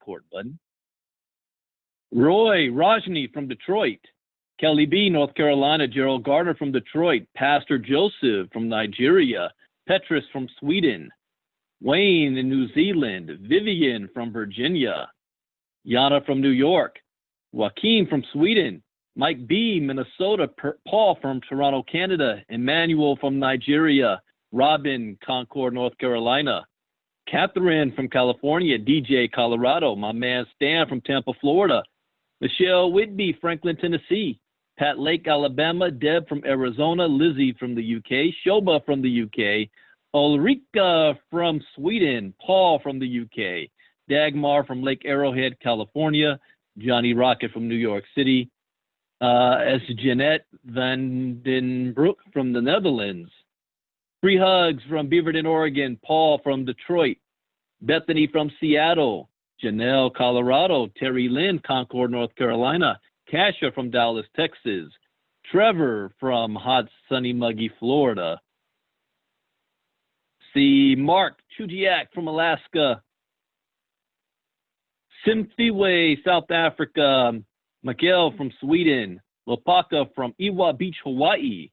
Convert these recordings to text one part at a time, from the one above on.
record button. Roy Rajni from Detroit. Kelly B, North Carolina. Gerald Gardner from Detroit. Pastor Joseph from Nigeria. Petrus from Sweden. Wayne in New Zealand. Vivian from Virginia. Yana from New York. Joaquin from Sweden. Mike B, Minnesota. Paul from Toronto, Canada. Emmanuel from Nigeria. Robin, Concord, North Carolina. Catherine from California. DJ, Colorado. My man Stan from Tampa, Florida. Michelle Whitby, Franklin, Tennessee. Pat Lake, Alabama. Deb from Arizona. Lizzie from the UK. Shoba from the UK. Ulrika from Sweden. Paul from the UK. Dagmar from Lake Arrowhead, California. Johnny Rocket from New York City. As Jeanette Van den Broek from the Netherlands. Free hugs from Beaverton, Oregon. Paul from Detroit. Bethany from Seattle. Janelle, Colorado. Terry Lynn, Concord, North Carolina. Kasha from Dallas, Texas. Trevor from hot, sunny, muggy Florida. See Mark Chujiak from Alaska. Simfiwe, South Africa. Miguel from Sweden. Lopaka from Iwa Beach, Hawaii.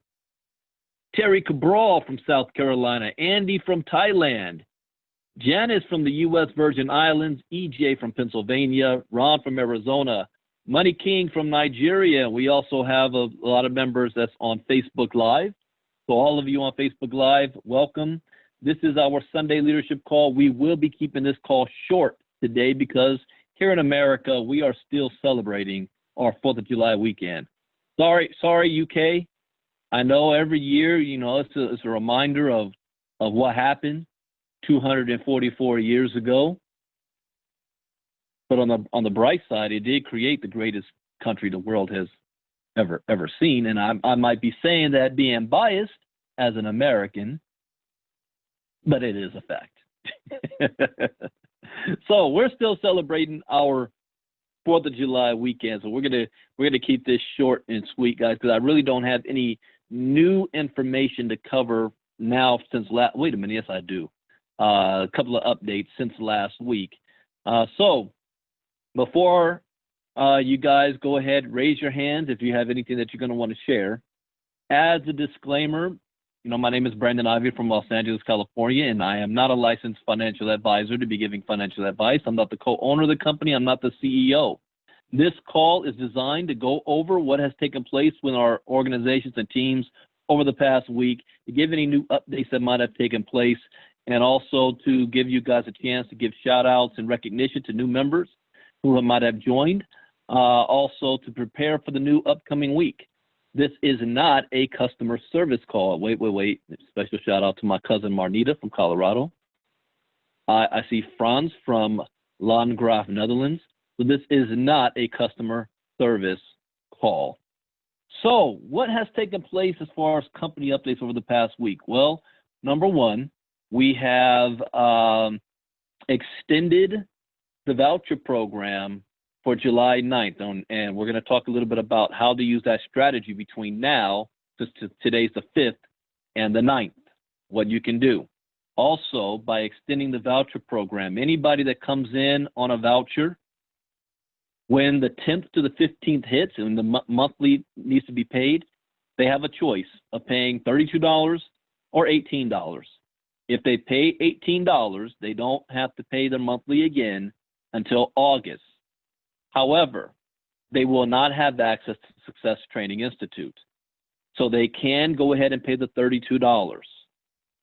Terry Cabral from South Carolina. Andy from Thailand. Janice from the U.S. Virgin Islands. EJ from Pennsylvania. Ron from Arizona. Money King from Nigeria. We also have a lot of members that's on Facebook Live. So all of you on Facebook Live, welcome. This is our Sunday leadership call. We will be keeping this call short today because here in America, we are still celebrating our 4th of July weekend. Sorry, UK. I know every year, it's a reminder of what happened 244 years ago. But on the bright side, it did create the greatest country the world has ever seen. And I might be saying that being biased as an American, but it is a fact. So we're still celebrating our 4th of July weekend. So we're gonna keep this short and sweet, guys, because I really don't have any new information to cover now since last. Wait a minute, yes I do. A couple of updates since last week. So before you guys go ahead, raise your hands if you have anything that you're going to want to share. As a disclaimer, my name is Brandon Ivy from Los Angeles, California, and I am not a licensed financial advisor to be giving financial advice. I'm not the co-owner of the company. I'm not the CEO. This call is designed to go over what has taken place with our organizations and teams over the past week, to give any new updates that might have taken place, and also to give you guys a chance to give shout outs and recognition to new members who might have joined, also to prepare for the new upcoming week. This is not a customer service call. Wait. Special shout out to my cousin Marnita from Colorado. I see Franz from Landgraf, Netherlands. So this is not a customer service call. So what has taken place as far as company updates over the past week? Well, number one, we have extended the voucher program for July 9th, and we're going to talk a little bit about how to use that strategy between now, today's the 5th, and the 9th, what you can do. Also, by extending the voucher program, anybody that comes in on a voucher, when the 10th to the 15th hits and the monthly needs to be paid, they have a choice of paying $32 or $18. If they pay $18, they don't have to pay their monthly again until August. However, they will not have access to Success Training Institute. So they can go ahead and pay the $32.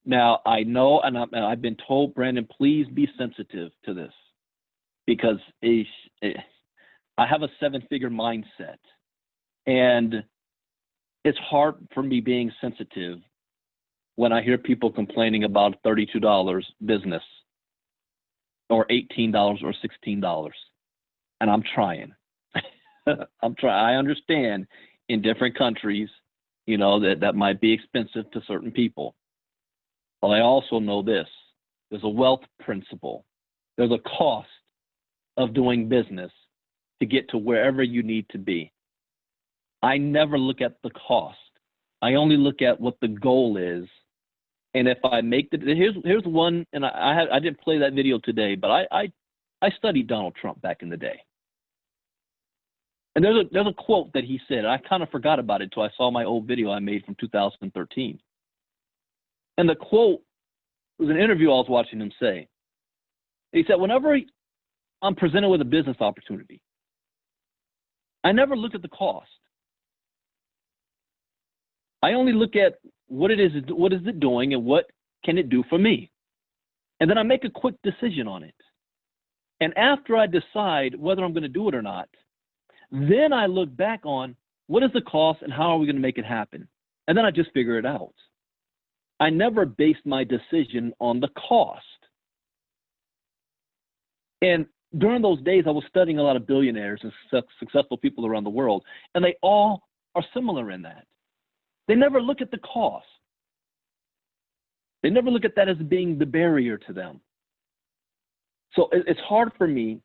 Now, I know, and I've been told, Brandon, please be sensitive to this, because I have a 7-figure mindset. And it's hard for me being sensitive when I hear people complaining about $32 business or $18 or $16. And I'm trying. I understand in different countries, that might be expensive to certain people. But I also know this. There's a wealth principle. There's a cost of doing business to get to wherever you need to be. I never look at the cost. I only look at what the goal is. And if I make here's one, and I didn't play that video today, but I I studied Donald Trump back in the day. And there's a quote that he said. I kind of forgot about it until I saw my old video I made from 2013. And the quote was an interview I was watching him say. He said, whenever I'm presented with a business opportunity, I never look at the cost. I only look at what is it doing and what can it do for me. And then I make a quick decision on it. And after I decide whether I'm going to do it or not, then I look back on what is the cost and how are we going to make it happen. And then I just figure it out. I never based my decision on the cost. And during those days, I was studying a lot of billionaires and successful people around the world, and they all are similar in that. They never look at the cost. They never look at that as being the barrier to them. So it's hard for me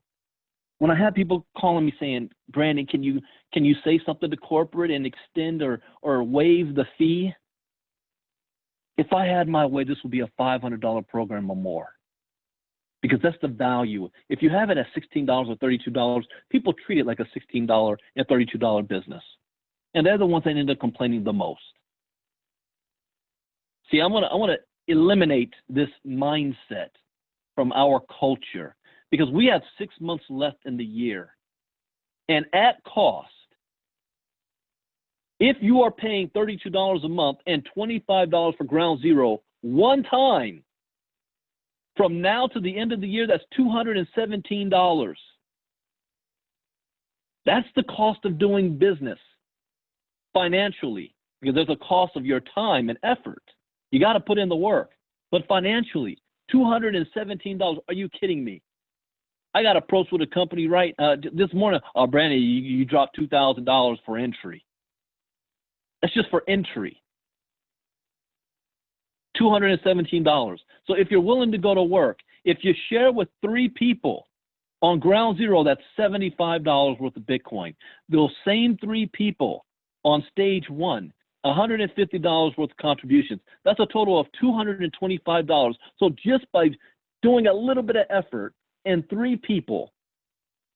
when I have people calling me saying, Brandon, can you say something to corporate and extend or waive the fee? If I had my way, this would be a $500 program or more, because that's the value. If you have it at $16 or $32, people treat it like a $16 and $32 business. And they're the ones that end up complaining the most. See, I want to eliminate this mindset from our culture, because we have 6 months left in the year. And at cost, if you are paying $32 a month and $25 for ground zero one time, from now to the end of the year, that's $217. That's the cost of doing business financially, because there's a cost of your time and effort. You got to put in the work. But financially, $217. Are you kidding me? I got approached with a company this morning. Oh, Brandon, you dropped $2,000 for entry. That's just for entry. $217. So if you're willing to go to work, if you share with 3 people on ground zero, that's $75 worth of Bitcoin. Those same 3 people on stage 1, $150 worth of contributions. That's a total of $225. So just by doing a little bit of effort and 3 people,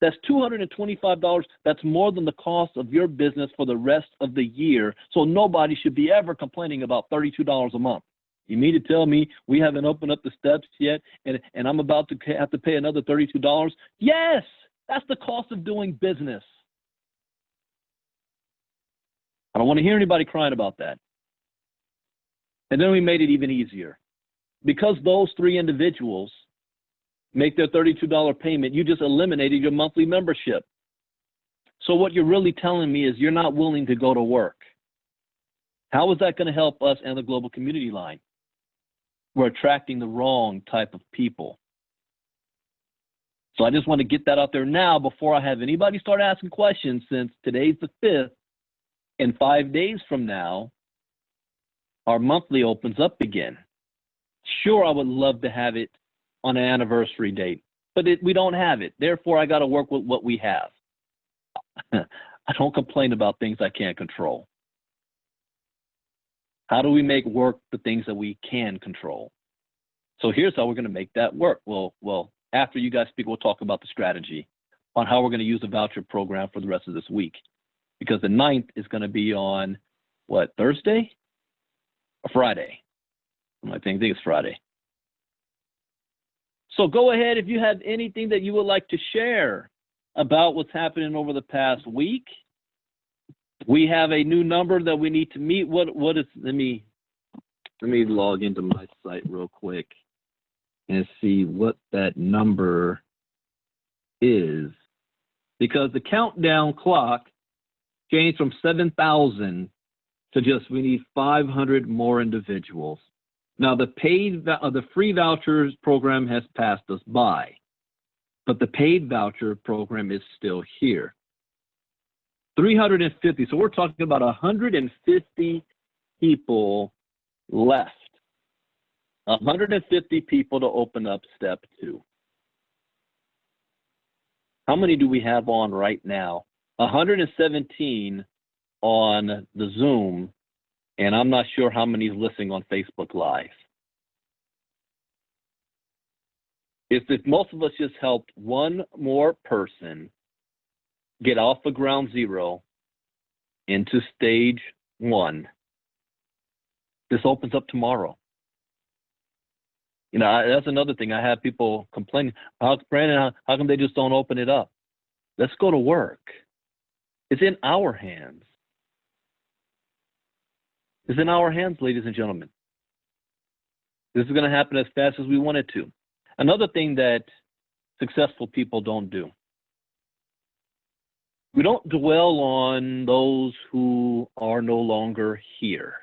that's $225. That's more than the cost of your business for the rest of the year. So nobody should be ever complaining about $32 a month. You mean to tell me we haven't opened up the steps yet and I'm about to have to pay another $32? Yes, that's the cost of doing business. I don't want to hear anybody crying about that. And then we made it even easier. Because those 3 individuals make their $32 payment, you just eliminated your monthly membership. So what you're really telling me is you're not willing to go to work. How is that going to help us and the global community line? We're attracting the wrong type of people. So I just want to get that out there now before I have anybody start asking questions, since today's the 5th, and 5 days from now, our monthly opens up again. Sure, I would love to have it on an anniversary date, but we don't have it. Therefore, I got to work with what we have. I don't complain about things I can't control. How do we make work the things that we can control? So here's how we're going to make that work. Well, after you guys speak, we'll talk about the strategy on how we're going to use the voucher program for the rest of this week, because the 9th is going to be on, what, Thursday or Friday? I think it's Friday. So go ahead if you have anything that you would like to share about what's happening over the past week. We have a new number that we need to meet. What is, let me log into my site real quick and see what that number is, because the countdown clock changed from 7,000 to just, we need 500 more individuals. Now the free vouchers program has passed us by, but the paid voucher program is still here. 350. So we're talking about 150 people left. 150 people to open up step 2. How many do we have on right now? 117 on the Zoom, and I'm not sure how many is listening on Facebook Live. If most of us just helped one more person get off of ground zero into stage one, this opens up tomorrow. You know, that's another thing. I have people complaining, Brandon, how come they just don't open it up? Let's go to work. It's in our hands. It's in our hands, ladies and gentlemen. This is going to happen as fast as we want it to. Another thing that successful people don't do, we don't dwell on those who are no longer here.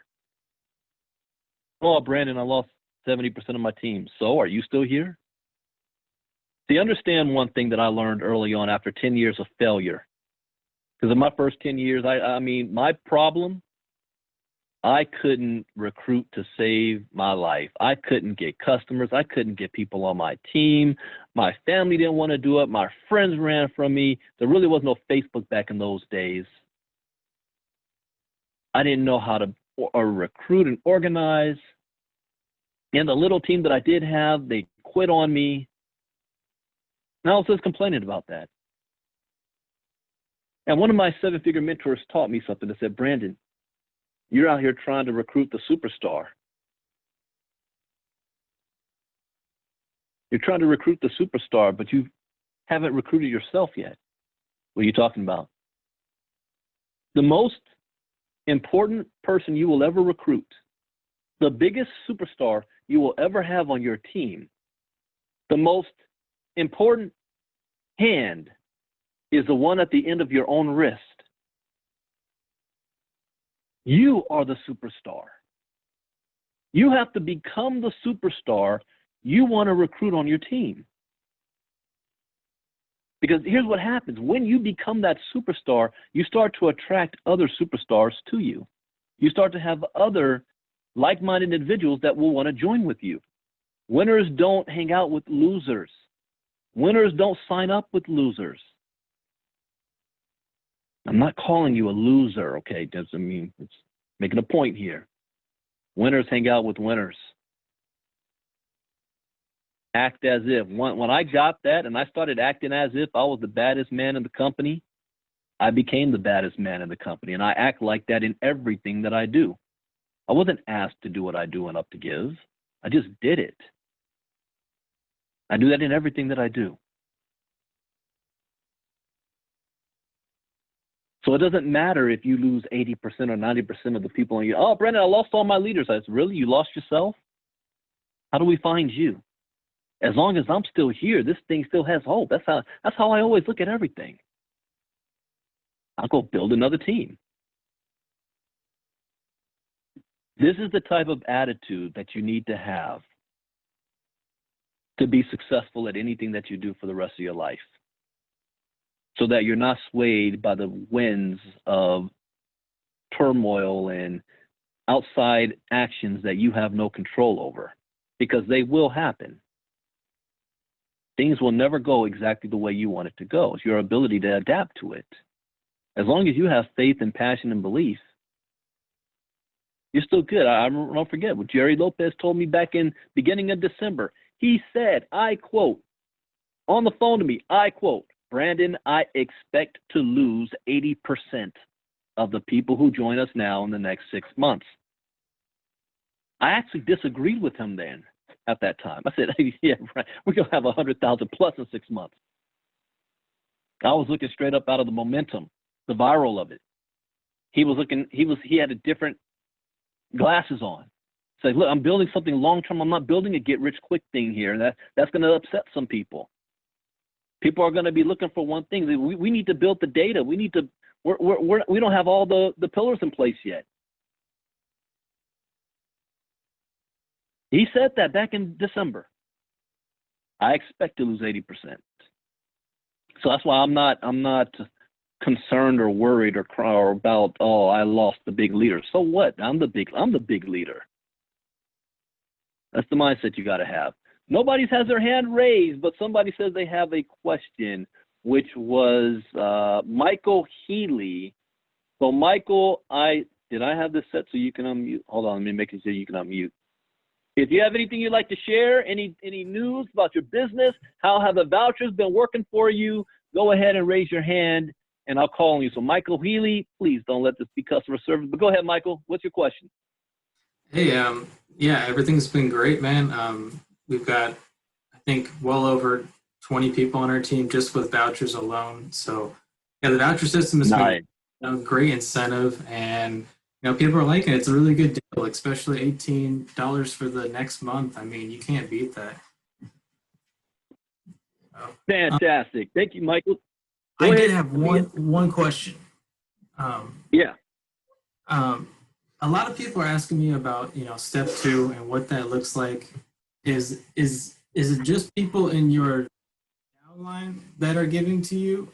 Oh, Brandon, I lost 70% of my team. So are you still here? See, understand one thing that I learned early on after 10 years of failure. Because in my first 10 years, I mean, my problem, I couldn't recruit to save my life. I couldn't get customers. I couldn't get people on my team. My family didn't want to do it. My friends ran from me. There really was no Facebook back in those days. I didn't know how to recruit and organize. And the little team that I did have, they quit on me. And I was just complaining about that. And one of my seven-figure mentors taught me something that said, Brandon, you're out here trying to recruit the superstar. You're trying to recruit the superstar, but you haven't recruited yourself yet. What are you talking about? The most important person you will ever recruit, the biggest superstar you will ever have on your team, the most important hand is the one at the end of your own wrist. You are the superstar. You have to become the superstar you want to recruit on your team. Because here's what happens. When you become that superstar, you start to attract other superstars to you. You start to have other like-minded individuals that will want to join with you. Winners don't hang out with losers. Winners don't sign up with losers. I'm not calling you a loser, okay? Doesn't mean it's making a point here. Winners hang out with winners. Act as if. When I got that and I started acting as if I was the baddest man in the company, I became the baddest man in the company. And I act like that in everything that I do. I wasn't asked to do what I do in Up2Give. I just did it. I do that in everything that I do. So it doesn't matter if you lose 80% or 90% of the people on you. Oh, Brandon, I lost all my leaders. I said, really? You lost yourself? How do we find you? As long as I'm still here, this thing still has hope. That's how I always look at everything. I'll go build another team. This is the type of attitude that you need to have to be successful at anything that you do for the rest of your life, so that you're not swayed by the winds of turmoil and outside actions that you have no control over, because they will happen. Things will never go exactly the way you want it to go. It's your ability to adapt to it. As long as you have faith and passion and belief, you're still good. I don't forget what Jerry Lopez told me back in beginning of December. He said, I quote, on the phone to me, I quote, Brandon, I expect to lose 80% of the people who join us now in the next 6 months. I actually disagreed with him then at that time. I said, yeah, right. We're going to have 100,000 plus in 6 months. I was looking straight up out of the momentum, the viral of it. He had a different glasses on. Say, look, I'm building something long-term. I'm not building a get-rich-quick thing here. That's going to upset some people. People are going to be looking for one thing. We need to build the data. We need to. We don't have all the pillars in place yet. He said that back in December. I expect to lose 80%. So that's why I'm not concerned or worried or about, oh, I lost the big leader. So what? I'm the big leader. That's the mindset you got to have. Nobody has their hand raised, but somebody says they have a question, which was Michael Healy. So Michael, did I have this set so you can unmute? Hold on, let me make it so you can unmute. If you have anything you'd like to share, any news about your business, how have the vouchers been working for you, go ahead and raise your hand, and I'll call on you. So Michael Healy, please don't let this be customer service. But go ahead, Michael. What's your question? Hey, yeah, everything's been great, man. We've got, I think, well over 20 people on our team just with vouchers alone. So, yeah, the voucher system has been a great incentive, and people are liking it. It's a really good deal, especially $18 for the next month. I mean, you can't beat that. Fantastic. Thank you, Michael. I did have one question. Yeah. A lot of people are asking me about, step 2 and what that looks like. Is it just people in your downline that are giving to you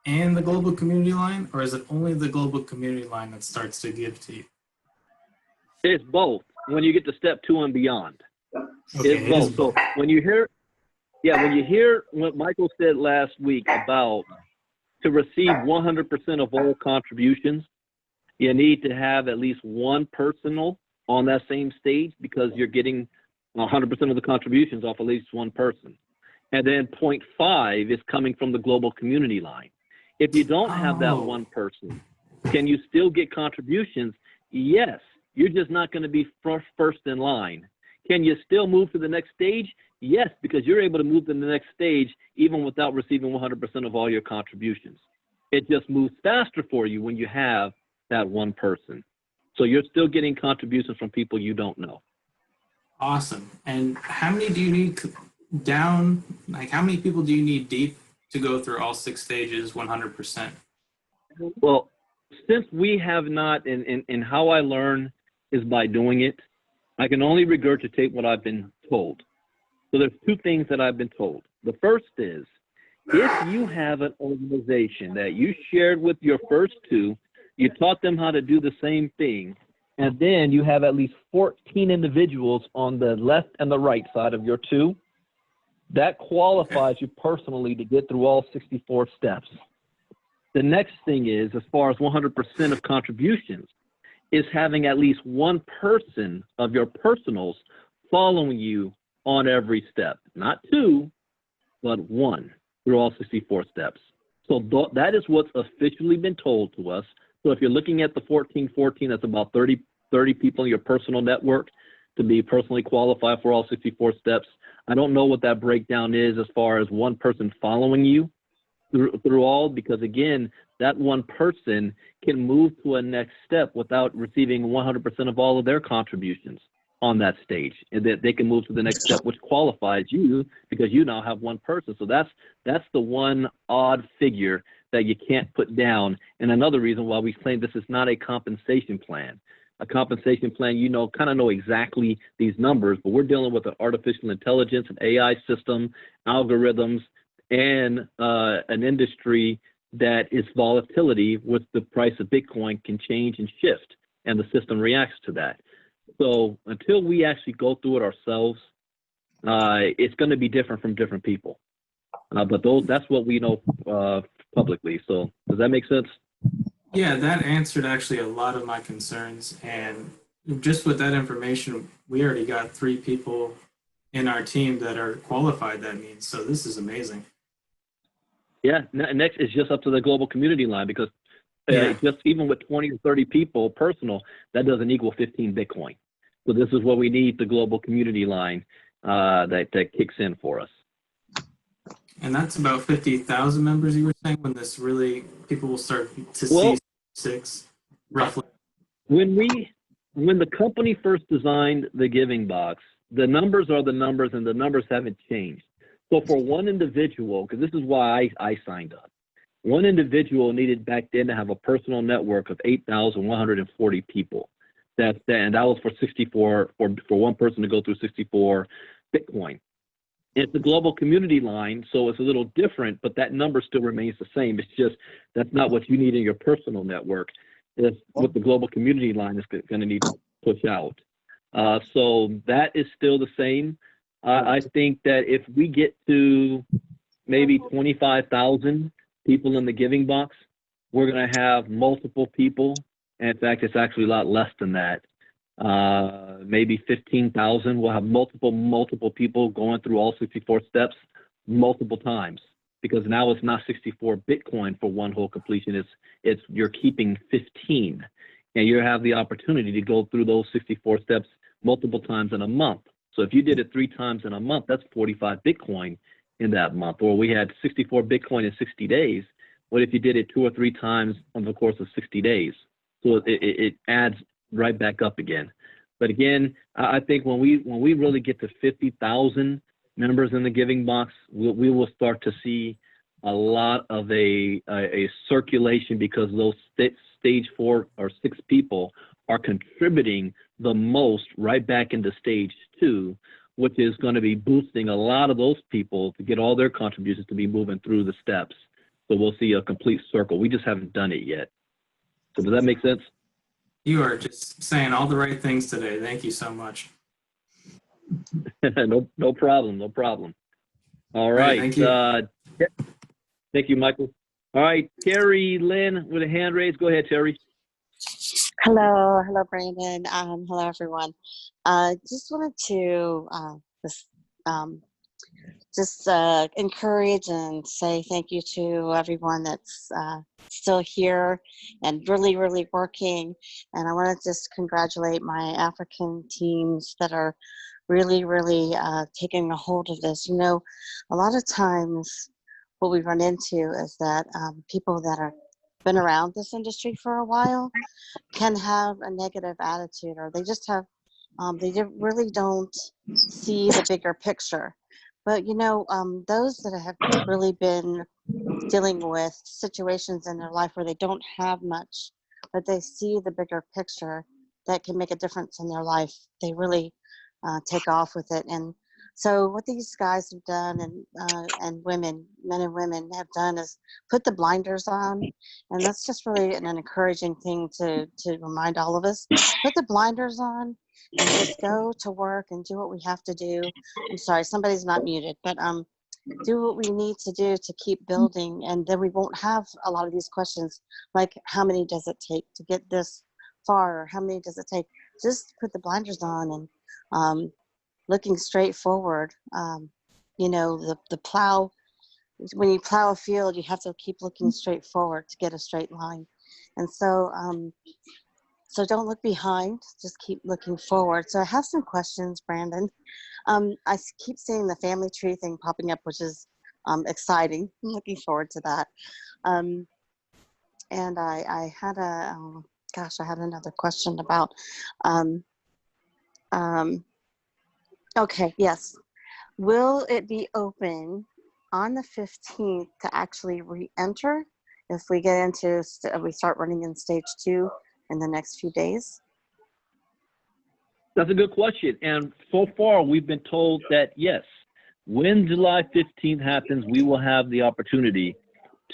and the global community line, or is it only the global community line that starts to give to you? It's both when you get to step 2 and beyond. Okay, it's both. So when you hear what Michael said last week about to receive 100% of all contributions, you need to have at least one personal on that same stage because you're getting 100% of the contributions off at least one person. And then 0.5 is coming from the global community line. If you don't have that one person, can you still get contributions? Yes. You're just not going to be first in line. Can you still move to the next stage? Yes, because you're able to move to the next stage even without receiving 100% of all your contributions. It just moves faster for you when you have that one person. So you're still getting contributions from people you don't know. Awesome. And how many do you need down? Like, how many people do you need deep to go through all 6 stages 100%? Well, since we have not, and how I learn is by doing it, I can only regurgitate what I've been told. So there's 2 things that I've been told. The first is, if you have an organization that you shared with your first 2, you taught them how to do the same thing, and then you have at least 14 individuals on the left and the right side of your 2, that qualifies you personally to get through all 64 steps. The next thing is, as far as 100% of contributions, is having at least one person of your personals following you on every step. Not 2, but 1 through all 64 steps. So that is what's officially been told to us. So if you're looking at the 14, that's about 30 people in your personal network to be personally qualified for all 64 steps. I don't know what that breakdown is as far as one person following you through all, because again, that one person can move to a next step without receiving 100% of all of their contributions on that stage, and that they can move to the next step, which qualifies you because you now have one person. So that's the one odd figure that you can't put down. And another reason why we claim this is not a compensation plan. A compensation plan, kind of know exactly these numbers, but we're dealing with an artificial intelligence, an AI system, algorithms, and an industry that is volatility with the price of Bitcoin can change and shift, and the system reacts to that. So until we actually go through it ourselves, it's going to be different from different people. But that's what we know publicly. So does that make sense? Yeah, that answered actually a lot of my concerns. And just with that information, we already got 3 people in our team that are qualified, that means. So this is amazing. Yeah, next is just up to the global community line, because just even with 20 or 30 people personal, that doesn't equal 15 Bitcoin. So this is what we need, the global community line that kicks in for us. And that's about 50,000 members, you were saying, when this really, people will start to see 6, roughly? When the company first designed the giving box, the numbers are the numbers, and the numbers haven't changed. So for one individual, because this is why I signed up, one individual needed back then to have a personal network of 8,140 people. And that was for 64, for one person to go through 64 Bitcoin. It's the global community line, so it's a little different, but that number still remains the same. It's just that's not what you need in your personal network. It's what the global community line is going to need to push out. So that is still the same. I think that if we get to maybe 25,000 people in the giving box, we're going to have multiple people. And in fact, it's actually a lot less than that maybe 15,000. We'll have multiple people going through all 64 steps multiple times, because now it's not 64 Bitcoin for one whole completion. It's you're keeping 15, and you have the opportunity to go through those 64 steps multiple times in a month. So if you did it 3 times in a month, that's 45 Bitcoin in that month. Or we had 64 Bitcoin in 60 days. What if you did it 2 or 3 times over the course of 60 days? So it adds right back up again. But again, I think when we really get to 50,000 members in the Giving Box, we will start to see a lot of a circulation, because those stage 4 or 6 people are contributing the most right back into stage 2, which is going to be boosting a lot of those people to get all their contributions to be moving through the steps. So we'll see a complete circle. We just haven't done it yet. So does that make sense? You are just saying all the right things today. Thank you so much. No problem. No problem. All right. Thank you. Thank you, Michael. All right, Terry Lynn with a hand raised. Go ahead, Terry. Hello, Brandon. Hello, everyone. Just wanted to encourage and say thank you to everyone that's still here and really working. And I want to just congratulate my African teams that are really taking a hold of this. You know, a lot of times what we run into is that people that are been around this industry for a while can have a negative attitude, or they just have really don't see the bigger picture. But you know, those that have really been dealing with situations in their life where they don't have much, but they see the bigger picture that can make a difference in their life, they really take off with it. And so what these guys have done, and women, men and women have done, is put the blinders on. And that's just really an encouraging thing to remind all of us. Put the blinders on and just go to work and do what we have to do. I'm sorry, somebody's not muted, but do what we need to do to keep building, and then we won't have a lot of these questions like, how many does it take to get this far, or how many does it take? Just put the blinders on and looking straight forward. You know, the plow, when you plow a field, you have to keep looking straight forward to get a straight line. And so so don't look behind, just keep looking forward. So I have some questions, Brandon. I keep seeing the family tree thing popping up, which is exciting. I'm looking forward to that. And I had I had another question about, okay, yes. Will it be open on the 15th to actually re-enter if we get into, we start running in stage 2 in the next few days? That's a good question. And so far, we've been told that yes, when July 15th happens, we will have the opportunity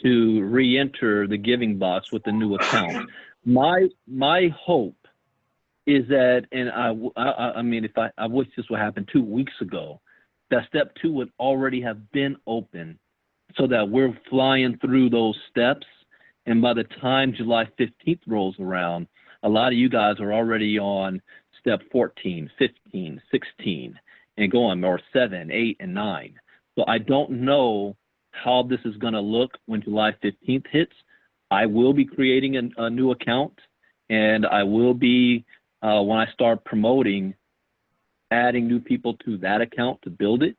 to re-enter the Giving Box with a new account. My hope is that, and I mean, I wish this would happen 2 weeks ago, that step 2 would already have been open, so that we're flying through those steps. And by the time July 15th rolls around, a lot of you guys are already on step 14, 15, 16, and going, or 7, 8, and 9. So I don't know how this is going to look when July 15th hits. I will be creating a new account, and I will be, when I start promoting, adding new people to that account to build it.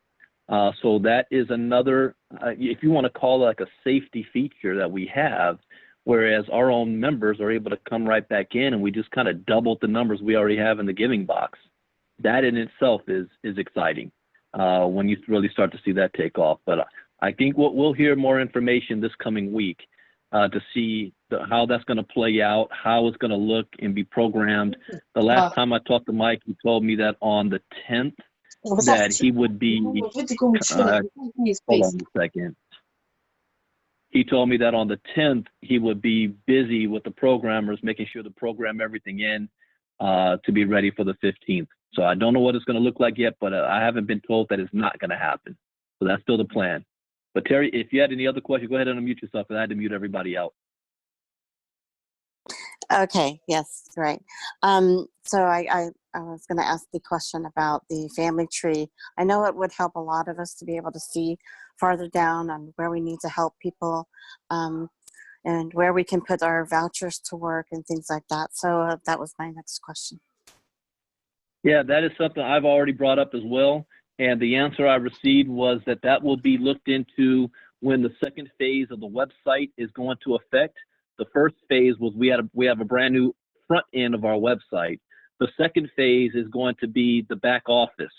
So that is another, if you want to call it like a safety feature that we have, whereas our own members are able to come right back in, and we just kind of doubled the numbers we already have in the Giving Box. That in itself is exciting when you really start to see that take off. But I think we'll hear more information this coming week to see how that's going to play out, how it's going to look and be programmed. The last time I talked to Mike, he told me that on the 10th that he would be, hold on a second. He told me that on the 10th, he would be busy with the programmers, making sure to program everything in to be ready for the 15th. So I don't know what it's going to look like yet, but I haven't been told that it's not going to happen. So that's still the plan. But Terry, if you had any other questions, go ahead and unmute yourself, because I had to mute everybody out. Okay, yes, right. So I was going to ask the question about the family tree. I know it would help a lot of us to be able to see farther down on where we need to help people, and where we can put our vouchers to work and things like that. So that was my next question. Yeah, that is something I've already brought up as well. And the answer I received was that that will be looked into when the second phase of the website is going to affect. The first phase was we have a brand new front end of our website. The second phase is going to be the back office,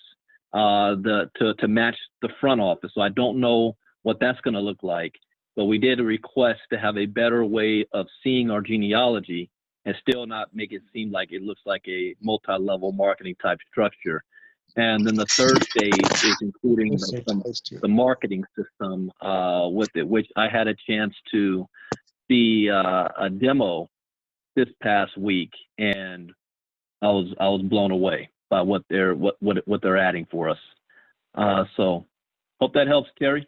to match the front office. So I don't know what that's going to look like, but we did a request to have a better way of seeing our genealogy and still not make it seem like it looks like a multi-level marketing type structure. And then the third phase is including the marketing system with it, which I had a chance to see a demo this past week, and I was blown away by what they're adding for us. So hope that helps, Terry.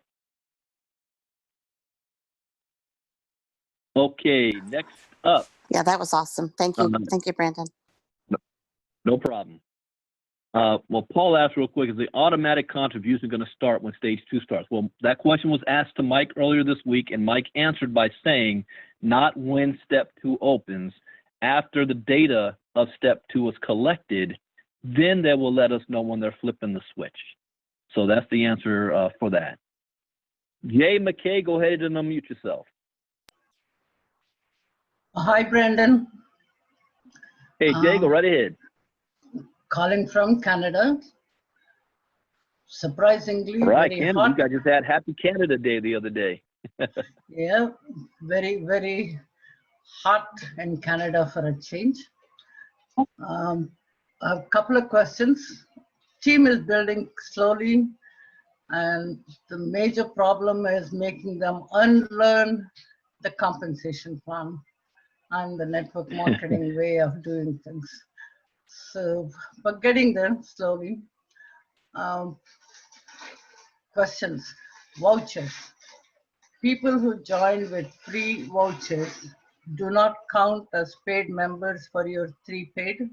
Okay, next up. Yeah, that was awesome. Thank you. Thank you, Brandon. No problem. Well, Paul asked real quick, is the automatic contribution going to start when stage 2 starts? Well, that question was asked to Mike earlier this week, and Mike answered by saying, not when step 2 opens. After the data of step 2 is collected, then they will let us know when they're flipping the switch. So that's the answer for that. Jay McKay, go ahead and unmute yourself. Hi, Brandon. Hey, Jay, go right ahead. Calling from Canada. Surprisingly, right, very Canada. hot. You guys just had Happy Canada Day the other day. Yeah, very, very hot in Canada for a change. A couple of questions. Team is building slowly, and the major problem is making them unlearn the compensation plan and the network marketing way of doing things. So, but getting there slowly. Questions. Vouchers. People who join with free vouchers do not count as paid members for your 3 paid?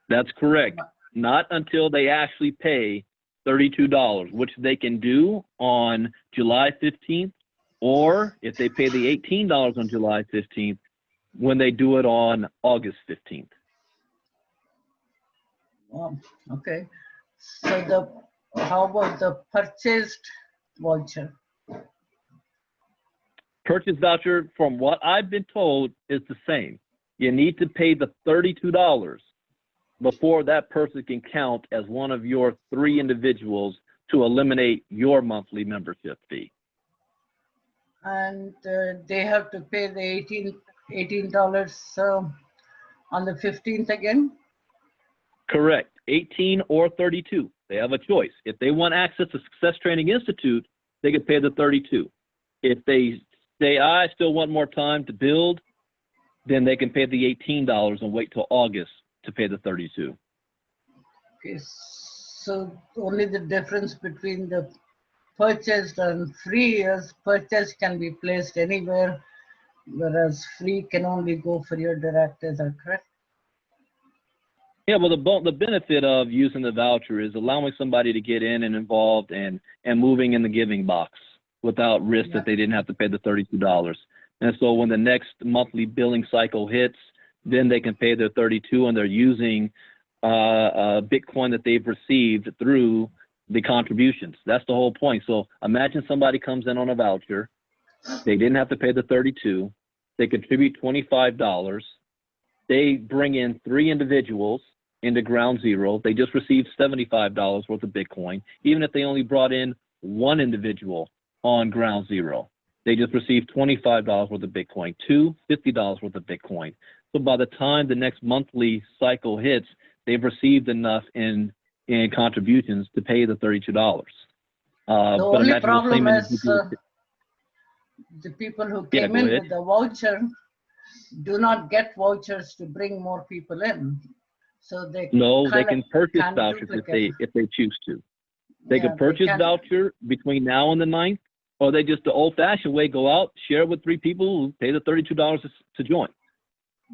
That's correct. Not until they actually pay $32, which they can do on July 15th, or if they pay the $18 on July 15th, when they do it on August 15th. Oh, okay. So how about the purchased voucher? Purchase voucher, from what I've been told, is the same. You need to pay the $32 before that person can count as one of your 3 individuals to eliminate your monthly membership fee. And they have to pay the $18 on the 15th again? Correct. 18 or 32. They have a choice. If they want access to Success Training Institute, they could pay the 32. If they say, I still want more time to build, then they can pay the $18 and wait till August to pay the 32. Okay, so only the difference between the purchased and free is purchase can be placed anywhere, whereas free can only go for your direct. Is that correct? Yeah, well, the benefit of using the voucher is allowing somebody to get in and involved and moving in the giving box without risk that they didn't have to pay the $32. And so when the next monthly billing cycle hits, then they can pay their 32, and they're using Bitcoin that they've received through the contributions. That's the whole point. So imagine somebody comes in on a voucher. They didn't have to pay the 32. They contribute $25. They bring in 3 individuals into ground zero. They just received $75 worth of Bitcoin. Even if they only brought in 1 individual on ground zero, they just received $25 worth of Bitcoin, $50 worth of Bitcoin. So by the time the next monthly cycle hits, they've received enough in contributions to pay the $32. The only problem is the people who came in with the voucher do not get vouchers to bring more people in. So they can purchase vouchers if they choose to. They can purchase voucher between now and the 9th, or they just the old-fashioned way go out, share with 3 people who pay the $32 to join.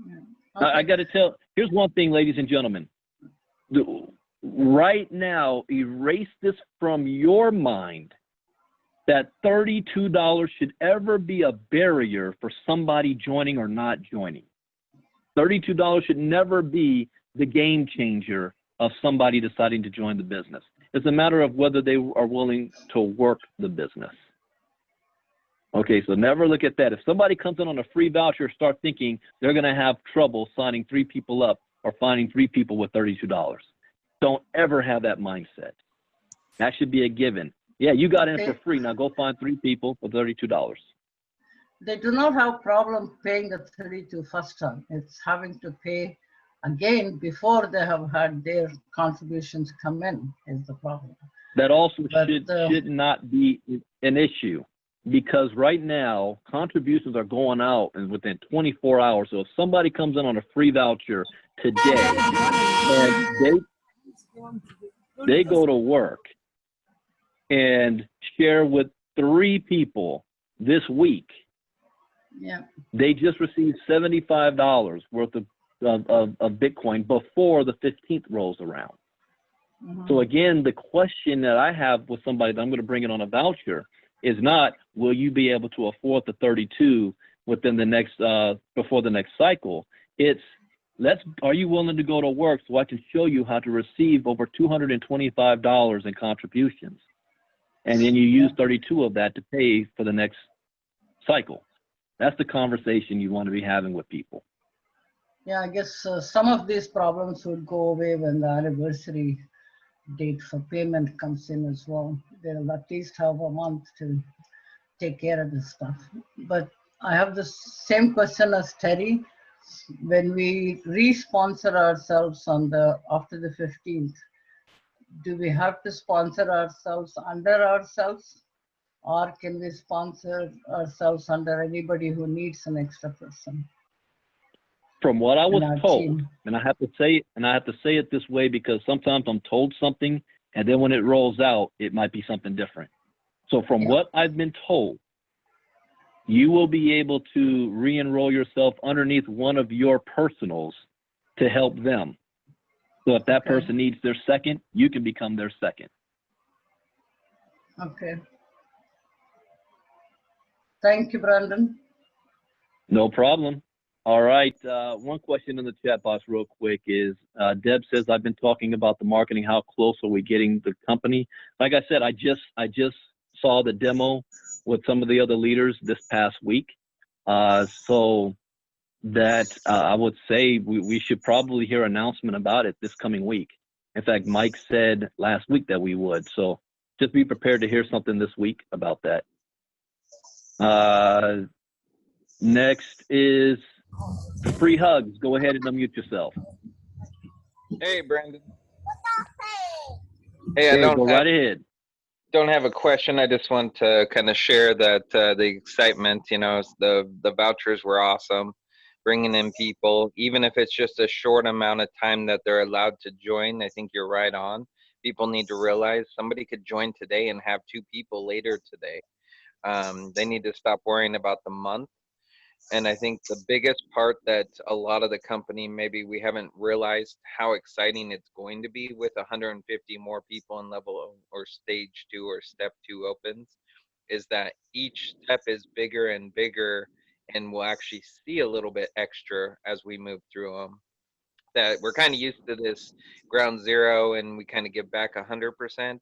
Yeah. I got to tell, here's one thing, ladies and gentlemen. Right now, erase this from your mind that $32 should ever be a barrier for somebody joining or not joining. $32 should never be the game changer of somebody deciding to join the business. It's a matter of whether they are willing to work the business. Okay, so never look at that. If somebody comes in on a free voucher, start thinking they're going to have trouble signing 3 people up or finding 3 people with $32. Don't ever have that mindset. That should be a given. Yeah, you got in for free. Now go find 3 people for $32. They do not have problem paying the 32 first time. It's having to pay again before they have had their contributions come in is the problem. That also should not be an issue, because right now contributions are going out and within 24 hours. So if somebody comes in on a free voucher today and they go to work and share with 3 people this week, yeah, they just received $75 worth of Bitcoin before the 15th rolls around. So again, the question that I have with somebody that I'm going to bring it on a voucher is not, will you be able to afford the 32 within the next, before the next cycle? It's, are you willing to go to work so I can show you how to receive over $225 in contributions? And then you use 32 of that to pay for the next cycle. That's the conversation you want to be having with people. Yeah, I guess some of these problems would go away when the anniversary date for payment comes in as well. They'll at least have a month to take care of this stuff. But I have the same question as Terry. When we re-sponsor ourselves on after the 15th, do we have to sponsor ourselves under ourselves, or can we sponsor ourselves under anybody who needs an extra person? From what I was told, team. and I have to say it this way because sometimes I'm told something, and then when it rolls out, it might be something different. So from what I've been told, you will be able to re-enroll yourself underneath one of your personals to help them. So if that person needs their second, you can become their second. Okay. Thank you, Brandon. No problem. All right. One question in the chat box real quick is, Deb says, I've been talking about the marketing. How close are we getting the company? Like I said, I just saw the demo with some of the other leaders this past week. So that I would say we should probably hear an announcement about it this coming week. In fact, Mike said last week that we would. So just be prepared to hear something this week about that. Next is free hugs. Go ahead and unmute yourself. Hey, Brandon. Hey, Go right ahead. Don't have a question. I just want to kind of share that the excitement, you know, the vouchers were awesome. Bringing in people, even if it's just a short amount of time that they're allowed to join, I think you're right on. People need to realize somebody could join today and have 2 people later today. They need to stop worrying about the month. And I think the biggest part that a lot of the company, maybe we haven't realized how exciting it's going to be with 150 more people in level or stage 2 or step 2 opens, is that each step is bigger and bigger, and we'll actually see a little bit extra as we move through them. That we're kind of used to this ground zero and we kind of give back 100%.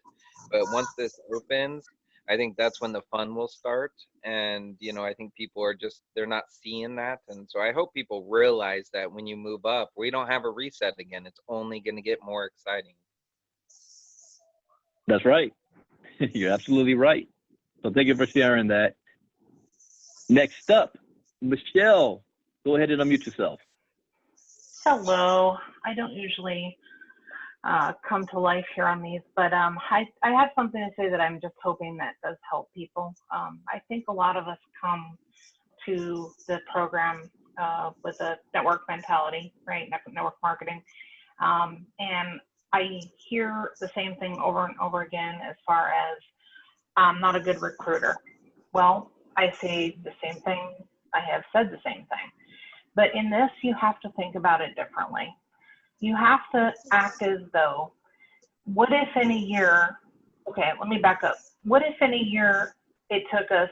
But once this opens, I think that's when the fun will start. And, you know, I think people are they're not seeing that. And so I hope people realize that when you move up, we don't have a reset again. It's only going to get more exciting. That's right. You're absolutely right. So thank you for sharing that. Next up, Michelle, go ahead and unmute yourself. Hello. I don't usually come to life here on these, but I have something to say that I'm just hoping that does help people. I think a lot of us come to the program with a network mentality, right? Network marketing. And I hear the same thing over and over again as far as I'm not a good recruiter. Well, I say the same thing. I have said the same thing. But in this, you have to think about it differently. You have to act as though, what if in a year, okay, let me back up. What if in a year it took us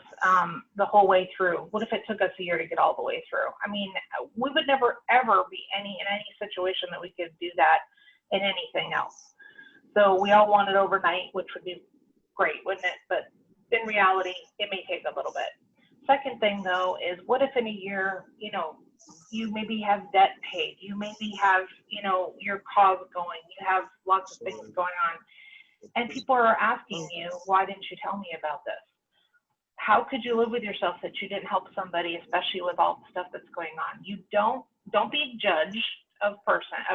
the whole way through? What if it took us a year to get all the way through? I mean, we would never, ever be in any situation that we could do that in anything else. So we all want it overnight, which would be great, wouldn't it? But in reality, it may take a little bit. Second thing, though, is what if in a year, you know, you maybe have debt paid, you maybe have, you know, your cause going, you have lots of things going on, and people are asking you, why didn't you tell me about this? How could you live with yourself that you didn't help somebody, especially with all the stuff that's going on? You don't be judged of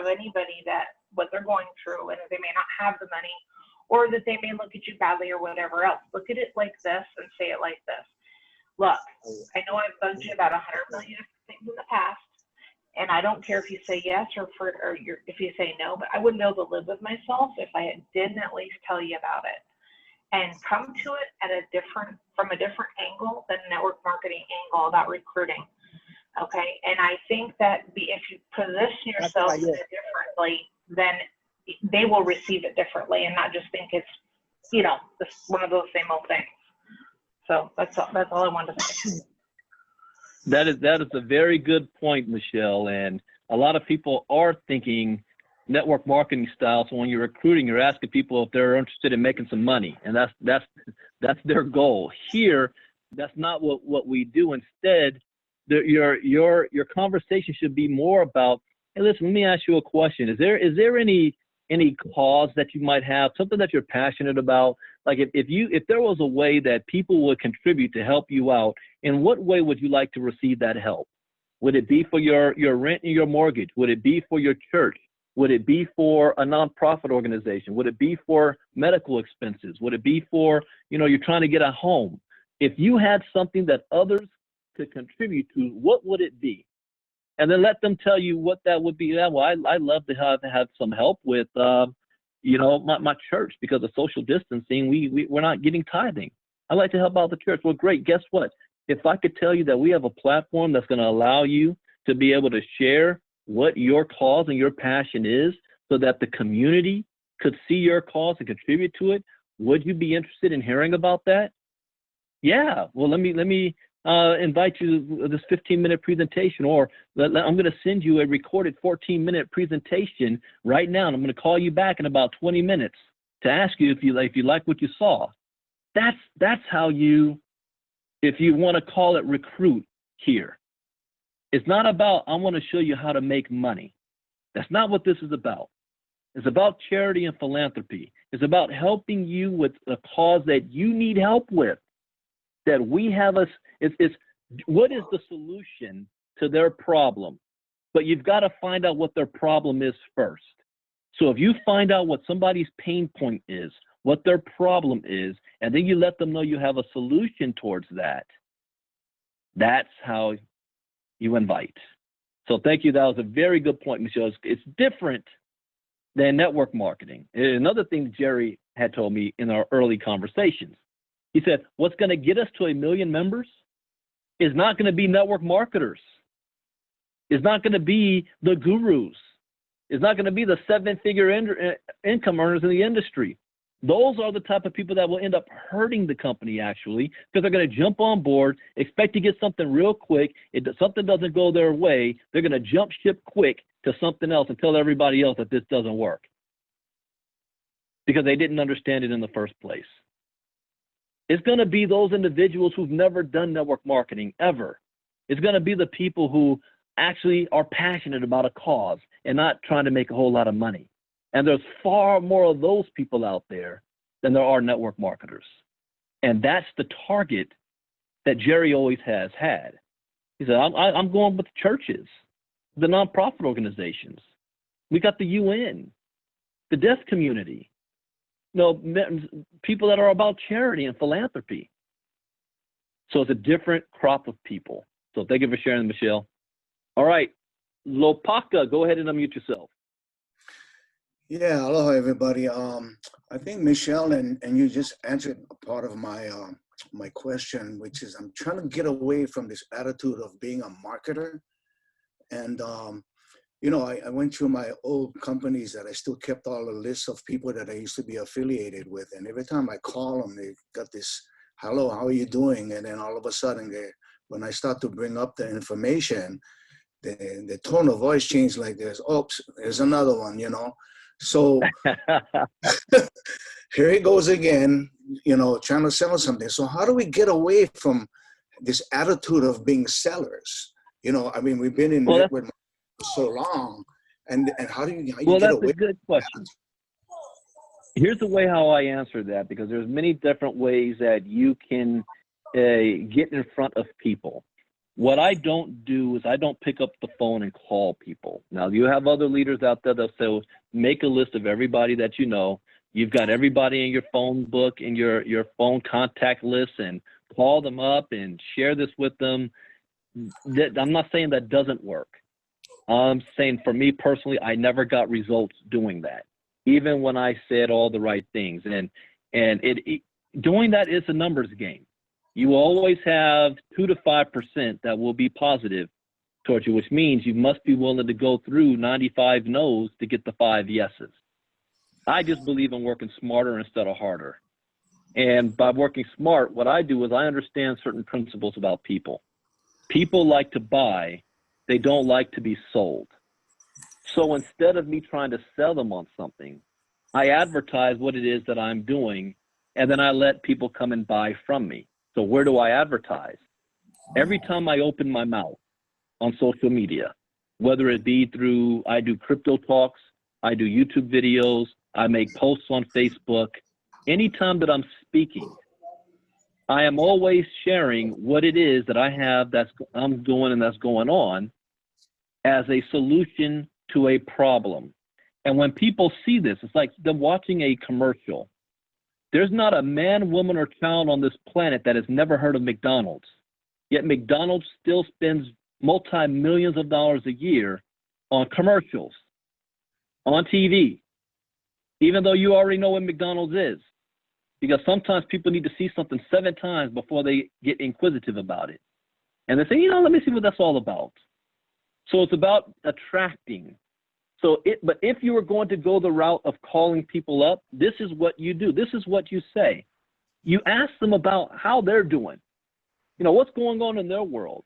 anybody that what they're going through, and they may not have the money, or that they may look at you badly or whatever else. Look at it like this and say it like this. Look, I know I've bugged you about 100 million things in the past, and I don't care if you say yes or if you say no, but I wouldn't be able to live with myself if I didn't at least tell you about it. And come to it from a different angle than network marketing angle about recruiting. Okay, and I think that if you position yourself differently, then they will receive it differently and not just think it's, you know, one of those same old things. So that's all I wanted to say. That is a very good point, Michelle. And a lot of people are thinking network marketing style. So when you're recruiting, you're asking people if they're interested in making some money, and that's their goal. Here, that's not what we do. Instead, your conversation should be more about, hey, listen, let me ask you a question. Is there any cause that you might have, something that you're passionate about? Like if there was a way that people would contribute to help you out, in what way would you like to receive that help? Would it be for your rent and your mortgage? Would it be for your church? Would it be for a nonprofit organization? Would it be for medical expenses? Would it be for, you know, you're trying to get a home? If you had something that others could contribute to, what would it be? And then let them tell you what that would be. Yeah, well, I love to have some help with, you know, my church, because of social distancing, we're not getting tithing. I like to help out the church. Well, great. Guess what? If I could tell you that we have a platform that's going to allow you to be able to share what your cause and your passion is, so that the community could see your cause and contribute to it, would you be interested in hearing about that? Yeah. Well, let me invite you to this 15-minute presentation, or I'm going to send you a recorded 14-minute presentation right now, and I'm going to call you back in about 20 minutes to ask you if you like what you saw. That's how you, if you want to call it, recruit here. It's not about, I want to show you how to make money. That's not what this is about. It's about charity and philanthropy. It's about helping you with a cause that you need help with, that we have it's what is the solution to their problem? But you've got to find out what their problem is first. So if you find out what somebody's pain point is, what their problem is, and then you let them know you have a solution towards that, that's how you invite. So thank you. That was a very good point, Michelle. It's different than network marketing. Another thing Jerry had told me in our early conversations, he said, what's going to get us to 1 million members is not going to be network marketers. It's not going to be the gurus. It's not going to be the 7-figure income earners in the industry. Those are the type of people that will end up hurting the company, actually, because they're going to jump on board, expect to get something real quick. If something doesn't go their way, they're going to jump ship quick to something else and tell everybody else that this doesn't work because they didn't understand it in the first place. It's going to be those individuals who've never done network marketing ever. It's going to be the people who actually are passionate about a cause and not trying to make a whole lot of money. And there's far more of those people out there than there are network marketers. And that's the target that Jerry always has had. He said, I'm going with the churches, the nonprofit organizations. We got the UN, the deaf community, you know, people that are about charity and philanthropy. So it's a different crop of people. So thank you for sharing, Michelle. All right, Lopaka, go ahead and unmute yourself. Yeah, aloha everybody. I think Michelle and you just answered a part of my my question, which is I'm trying to get away from this attitude of being a marketer And, you know, I went through my old companies that I still kept all the lists of people that I used to be affiliated with. And every time I call them, they got this, hello, how are you doing? And then all of a sudden, when I start to bring up the information, the tone of voice changed like this. Oops, there's another one, you know. So here he goes again, you know, trying to sell something. So how do we get away from this attitude of being sellers? You know, I mean, we've been in network for so long, and how do you well, get that's away? a good question. Here's the way how I answer that, because there's many different ways that you can get in front of people. What I don't do is I don't pick up the phone and call people. Now, you have other leaders out there that say, make a list of everybody that you know. You've got everybody in your phone book, in your phone contact list, and call them up and share this with them. I'm not saying that doesn't work. I'm saying for me personally, I never got results doing that, even when I said all the right things. And doing that is a numbers game. You always have 2 to 5% that will be positive towards you, which means you must be willing to go through 95 no's to get the 5 yeses. I just believe in working smarter instead of harder. And by working smart, what I do is I understand certain principles about people. People like to buy, they don't like to be sold. So instead of me trying to sell them on something, I advertise what it is that I'm doing, and then I let people come and buy from me. So where do I advertise? Every time I open my mouth on social media, whether it be through, I do crypto talks, I do YouTube videos, I make posts on Facebook, anytime that I'm speaking, I am always sharing what it is that I have I'm doing and that's going on as a solution to a problem. And when people see this, it's like them watching a commercial. There's not a man, woman, or child on this planet that has never heard of McDonald's. Yet McDonald's still spends multi-millions of dollars a year on commercials, on TV, even though you already know what McDonald's is. Because sometimes people need to see something 7 times before they get inquisitive about it. And they say, you know, let me see what that's all about. So it's about attracting. But if you were going to go the route of calling people up, this is what you do. This is what you say. You ask them about how they're doing. You know, what's going on in their world?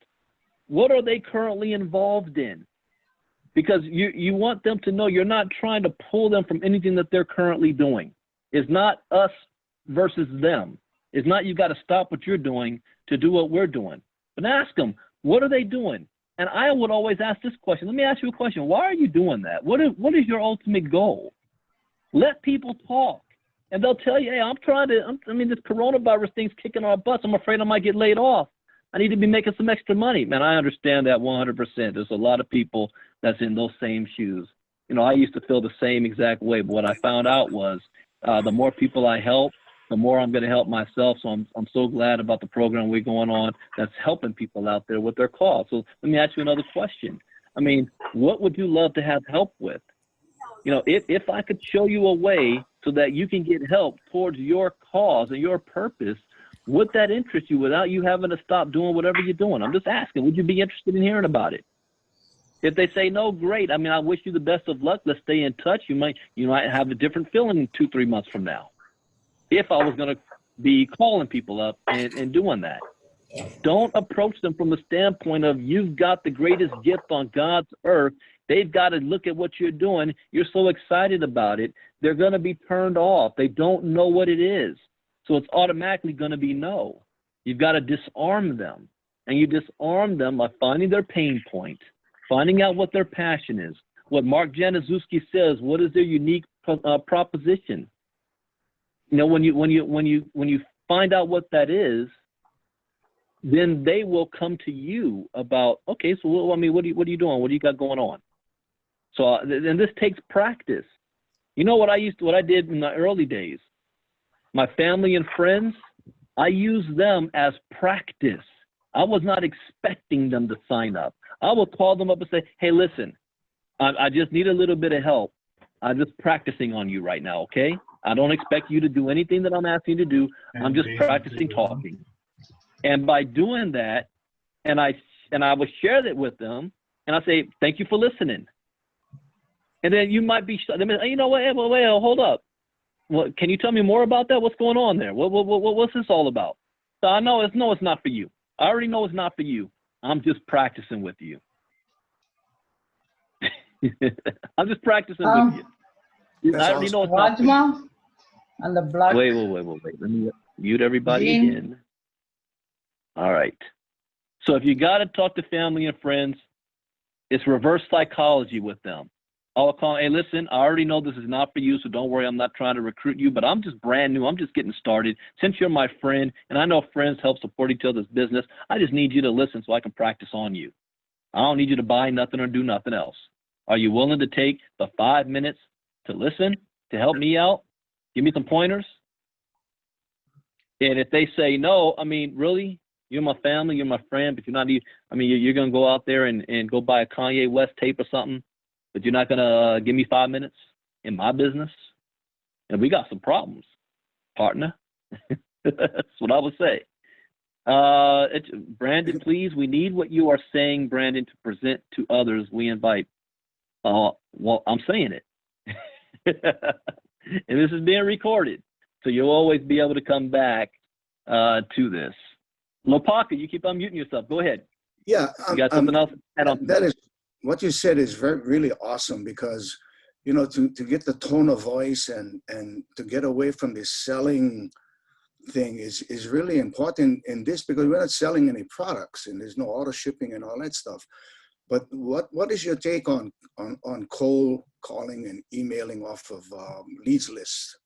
What are they currently involved in? Because you want them to know you're not trying to pull them from anything that they're currently doing. It's not us versus them. It's not you got to stop what you're doing to do what we're doing. But ask them, what are they doing? And I would always ask this question. Let me ask you a question. Why are you doing that? What is your ultimate goal? Let people talk. And they'll tell you, hey, this coronavirus thing's kicking our butts. I'm afraid I might get laid off. I need to be making some extra money. Man, I understand that 100%. There's a lot of people that's in those same shoes. You know, I used to feel the same exact way. But what I found out was the more people I help, the more I'm going to help myself. So I'm so glad about the program we're going on that's helping people out there with their cause. So let me ask you another question. I mean, what would you love to have help with? You know, if I could show you a way so that you can get help towards your cause and your purpose, would that interest you without you having to stop doing whatever you're doing? I'm just asking, would you be interested in hearing about it? If they say no, great. I mean, I wish you the best of luck. Let's stay in touch. You might have a different feeling 2-3 months from now. If I was going to be calling people up and doing that. Don't approach them from the standpoint of you've got the greatest gift on God's earth. They've got to look at what you're doing. You're so excited about it. They're going to be turned off. They don't know what it is. So it's automatically going to be no. You've got to disarm them. And you disarm them by finding their pain point, finding out what their passion is. What Mark Januszewski says, what is their unique proposition? You know, when you find out what that is, then they will come to you about, okay, so what are you doing? What do you got going on? So, and this takes practice. You know what I did in the early days? My family and friends, I used them as practice. I was not expecting them to sign up. I would call them up and say, hey, listen, I just need a little bit of help. I'm just practicing on you right now, okay? I don't expect you to do anything that I'm asking you to do. I'm just practicing talking. And by doing that, and I would share that with them, and I say, thank you for listening. And then you might be, you know what, well, hold up. What, can you tell me more about that? What's going on there? What's this all about? So I know it's not for you. I already know it's not for you. I'm just practicing with you. I'm just practicing with you. I already know it's not for you. Rajma and the blood. Wait. Let me mute everybody Gene. again. All right. So if you got to talk to family and friends, it's reverse psychology with them. I'll call, hey, listen, I already know this is not for you, so don't worry. I'm not trying to recruit you, but I'm just brand new. I'm just getting started. Since you're my friend, and I know friends help support each other's business, I just need you to listen so I can practice on you. I don't need you to buy nothing or do nothing else. Are you willing to take the 5 minutes to listen, to help me out? Give me some pointers? And if they say no, I mean, really? You're my family, you're my friend, but you're not, you're going to go out there and go buy a Kanye West tape or something, but you're not going to give me 5 minutes in my business? And we got some problems, partner. That's what I would say. Brandon, please, we need what you are saying, Brandon, to present to others. We invite. Well, I'm saying it. And this is being recorded, so you'll always be able to come back to this. Lopaka, you keep unmuting yourself. Go ahead. Yeah. You got something else? That is, what you said is really awesome, because, you know, to get the tone of voice and to get away from this selling thing is really important in this, because we're not selling any products and there's no auto shipping and all that stuff. But what is your take on cold calling and emailing off of leads lists?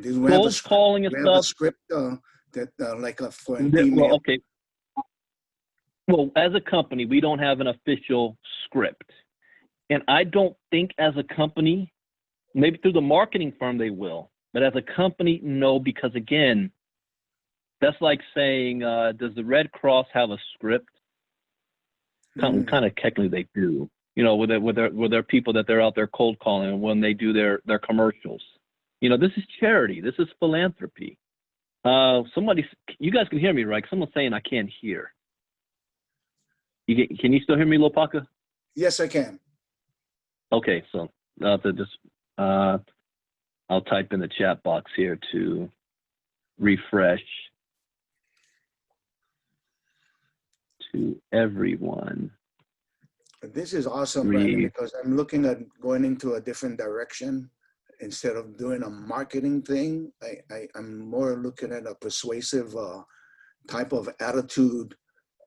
Do we have Cold calling and stuff. A script for an email? Well, okay. Well, as a company, we don't have an official script. And I don't think as a company, maybe through the marketing firm they will, but as a company, no, because again, that's like saying, does the Red Cross have a script? Kind of technically they do. You know, with their people that they're out there cold calling when they do their commercials. You know, this is charity. This is philanthropy. You guys can hear me, right? Someone's saying I can't hear. Can you still hear me, Lopaka? Yes, I can. Okay, so I'll type in the chat box here to refresh to everyone. This is awesome, Brandon, because I'm looking at going into a different direction. Instead of doing a marketing thing, I'm more looking at a persuasive type of attitude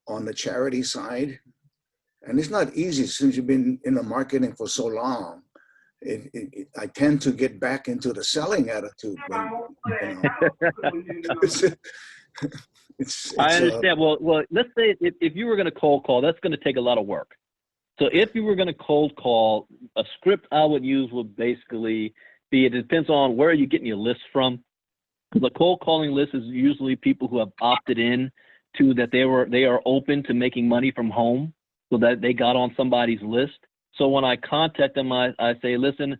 on the charity side. And it's not easy since you've been in the marketing for so long. I tend to get back into the selling attitude. When, I understand. Well, let's say if you were going to cold call, that's going to take a lot of work. So if you were going to cold call, a script I would use would basically be, it depends on where you're getting your list from. The cold calling list is usually people who have opted in to that they are open to making money from home, so that they got on somebody's list. So when I contact them, I say, listen,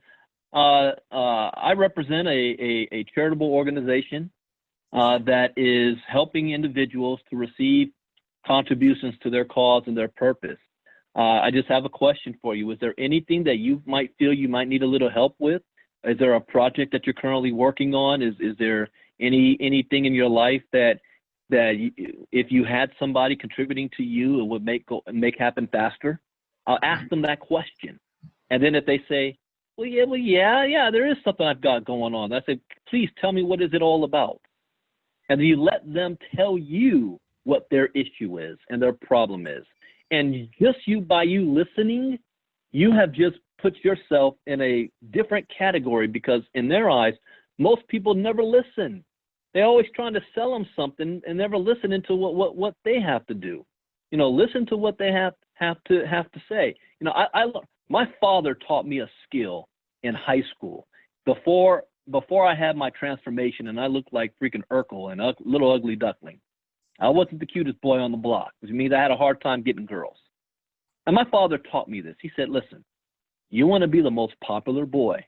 I represent a charitable organization that is helping individuals to receive contributions to their cause and their purpose. I just have a question for you. Is there anything that you might feel you might need a little help with? Is there a project that you're currently working on? Is there anything in your life that if you had somebody contributing to you, it would make happen faster? I'll ask them that question. And then if they say, well, yeah, there is something I've got going on. I say, please tell me, what is it all about? And then you let them tell you what their issue is and their problem is. And just by you listening, you have just put yourself in a different category, because in their eyes, most people never listen. They're always trying to sell them something and never listening to what they have to do. You know, listen to what they have to say. You know, my father taught me a skill in high school before I had my transformation, and I looked like freaking Urkel and a little ugly duckling. I wasn't the cutest boy on the block, which means I had a hard time getting girls. And my father taught me this. He said, listen, you want to be the most popular boy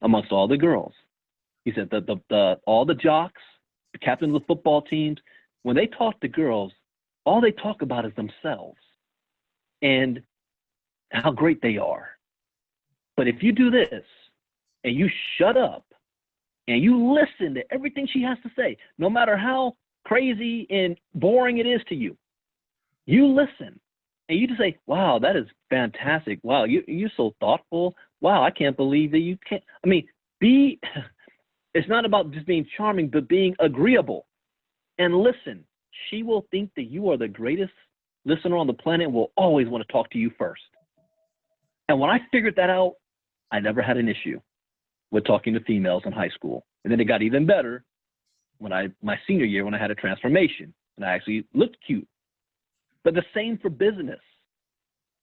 amongst all the girls. He said all the jocks, the captains of the football teams, when they talk to girls, all they talk about is themselves. and how great they are. But if you do this and you shut up and you listen to everything she has to say, no matter how crazy and boring it is to you, you listen and you just say, wow, that is fantastic. Wow, you're so thoughtful. Wow, I can't believe that you can't. I mean, it's not about just being charming, but being agreeable. And listen, she will think that you are the greatest listener on the planet and will always want to talk to you first. And when I figured that out, I never had an issue with talking to females in high school. And then it got even better when my senior year, when I had a transformation and I actually looked cute. But the same for business.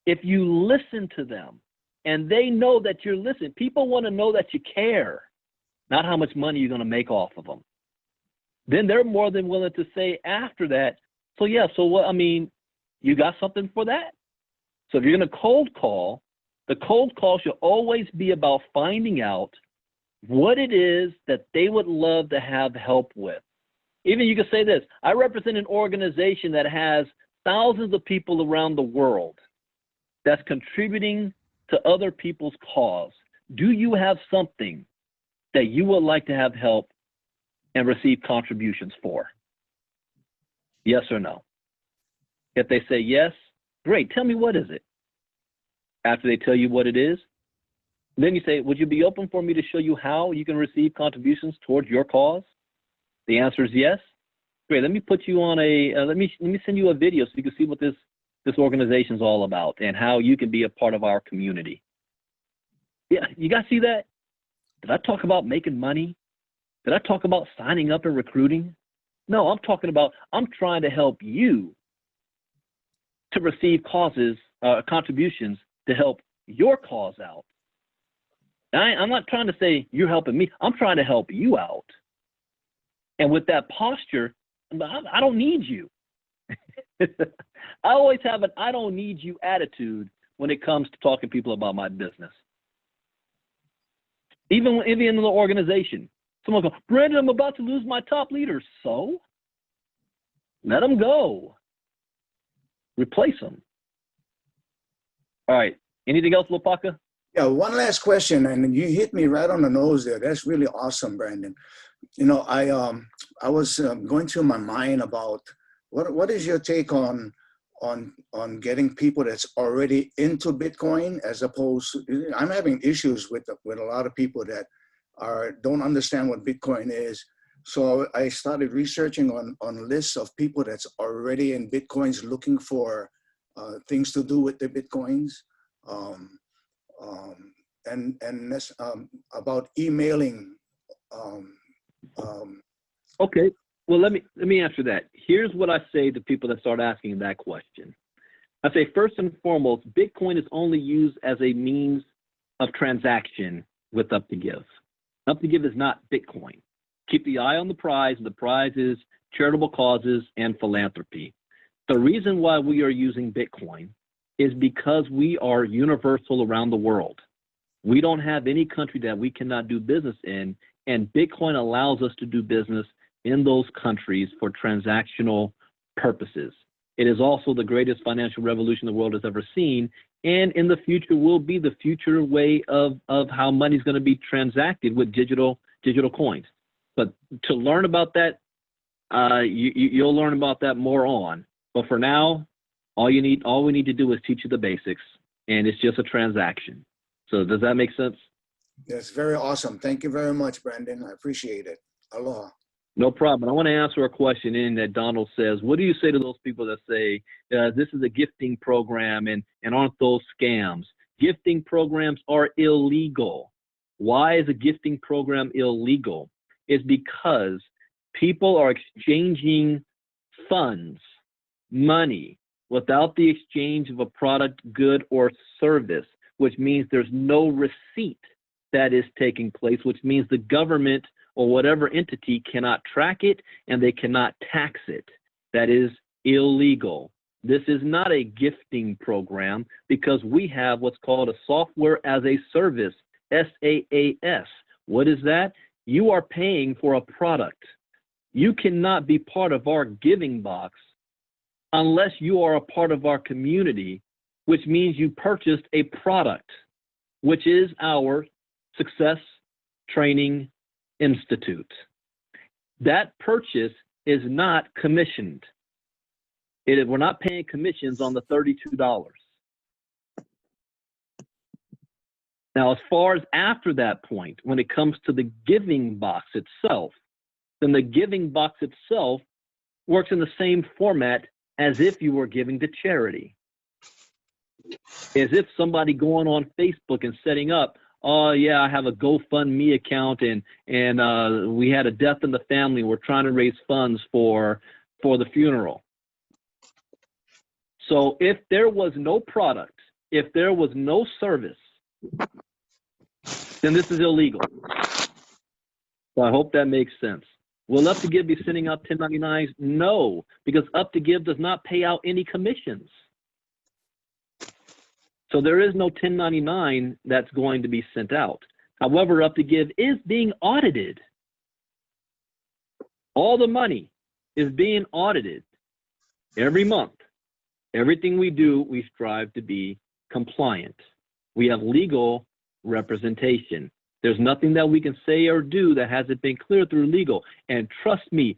If you listen to them and they know that you're listening, people want to know that you care, not how much money you're going to make off of them. Then they're more than willing to say after that, so yeah, so what, I mean, you got something for that? So if you're going to cold call, the cold call should always be about finding out what it is that they would love to have help with. Even you can say this, I represent an organization that has thousands of people around the world that's contributing to other people's cause. Do you have something that you would like to have help and receive contributions for? Yes or no? If they say yes, great, tell me what is it? After they tell you what it is, then you say, would you be open for me to show you how you can receive contributions towards your cause? The answer is yes. Great, let me put you on let me send you a video so you can see what this organization is all about and how you can be a part of our community. Yeah, you guys see that? Did I talk about making money? Did I talk about signing up and recruiting? No, I'm talking about, I'm trying to help you to receive contributions to help your cause out. I'm not trying to say you're helping me. I'm trying to help you out. And with that posture, I don't need you. I always have an I don't need you attitude when it comes to talking to people about my business. Even in the organization, someone goes, Brandon, I'm about to lose my top leader. So let them go. Replace them. All right. Anything else, Lopaka? Yeah, one last question, and you hit me right on the nose there. That's really awesome, Brandon. You know, I was going through my mind about what is your take on getting people that's already into Bitcoin, as opposed to, I'm having issues with a lot of people that don't understand what Bitcoin is. So I started researching on lists of people that's already in Bitcoins, looking for things to do with the Bitcoins. And that's about emailing. Okay, well, let me answer that. Here's what I say to people that start asking that question. I say, first and foremost, Bitcoin is only used as a means of transaction with Up2Give. Up2Give is not Bitcoin. Keep the eye on the prize. The prize is charitable causes and philanthropy. The reason why we are using Bitcoin is because we are universal around the world. We don't have any country that we cannot do business in, and Bitcoin allows us to do business in those countries for transactional purposes. It is also the greatest financial revolution the world has ever seen, and in the future will be the future way of how money is going to be transacted with digital coins. But to learn about that, you'll learn about that more on. But for now, all we need to do is teach you the basics, and it's just a transaction. So does that make sense? That's very awesome. Thank you very much, Brandon. I appreciate it. Aloha. No problem. I want to answer a question in that Donald says, what do you say to those people that say, this is a gifting program and aren't those scams? Gifting programs are illegal. Why is a gifting program illegal? It's because people are exchanging funds, money, without the exchange of a product, good, or service, which means there's no receipt that is taking place, which means the government or whatever entity cannot track it and they cannot tax it. That is illegal. This is not a gifting program because we have what's called a software as a service, SaaS. What is that? You are paying for a product. You cannot be part of our giving box unless you are a part of our community which means you purchased a product, which is our Success Training Institute. That purchase is not commissioned. We're not paying commissions on the $32. Now, as far as after that point, when it comes to the giving box itself, then the giving box itself works in the same format as if you were giving to charity. As if somebody going on Facebook and setting up, oh yeah, I have a GoFundMe account and we had a death in the family. We're trying to raise funds for the funeral. So if there was no product, if there was no service, then this is illegal. So I hope that makes sense. Will Up2Give be sending out 1099s? No, because Up2Give does not pay out any commissions. So there is no 1099 that's going to be sent out. However, Up2Give is being audited. All the money is being audited every month. Everything we do, we strive to be compliant. We have legal representation. There's nothing that we can say or do that hasn't been cleared through legal. And trust me,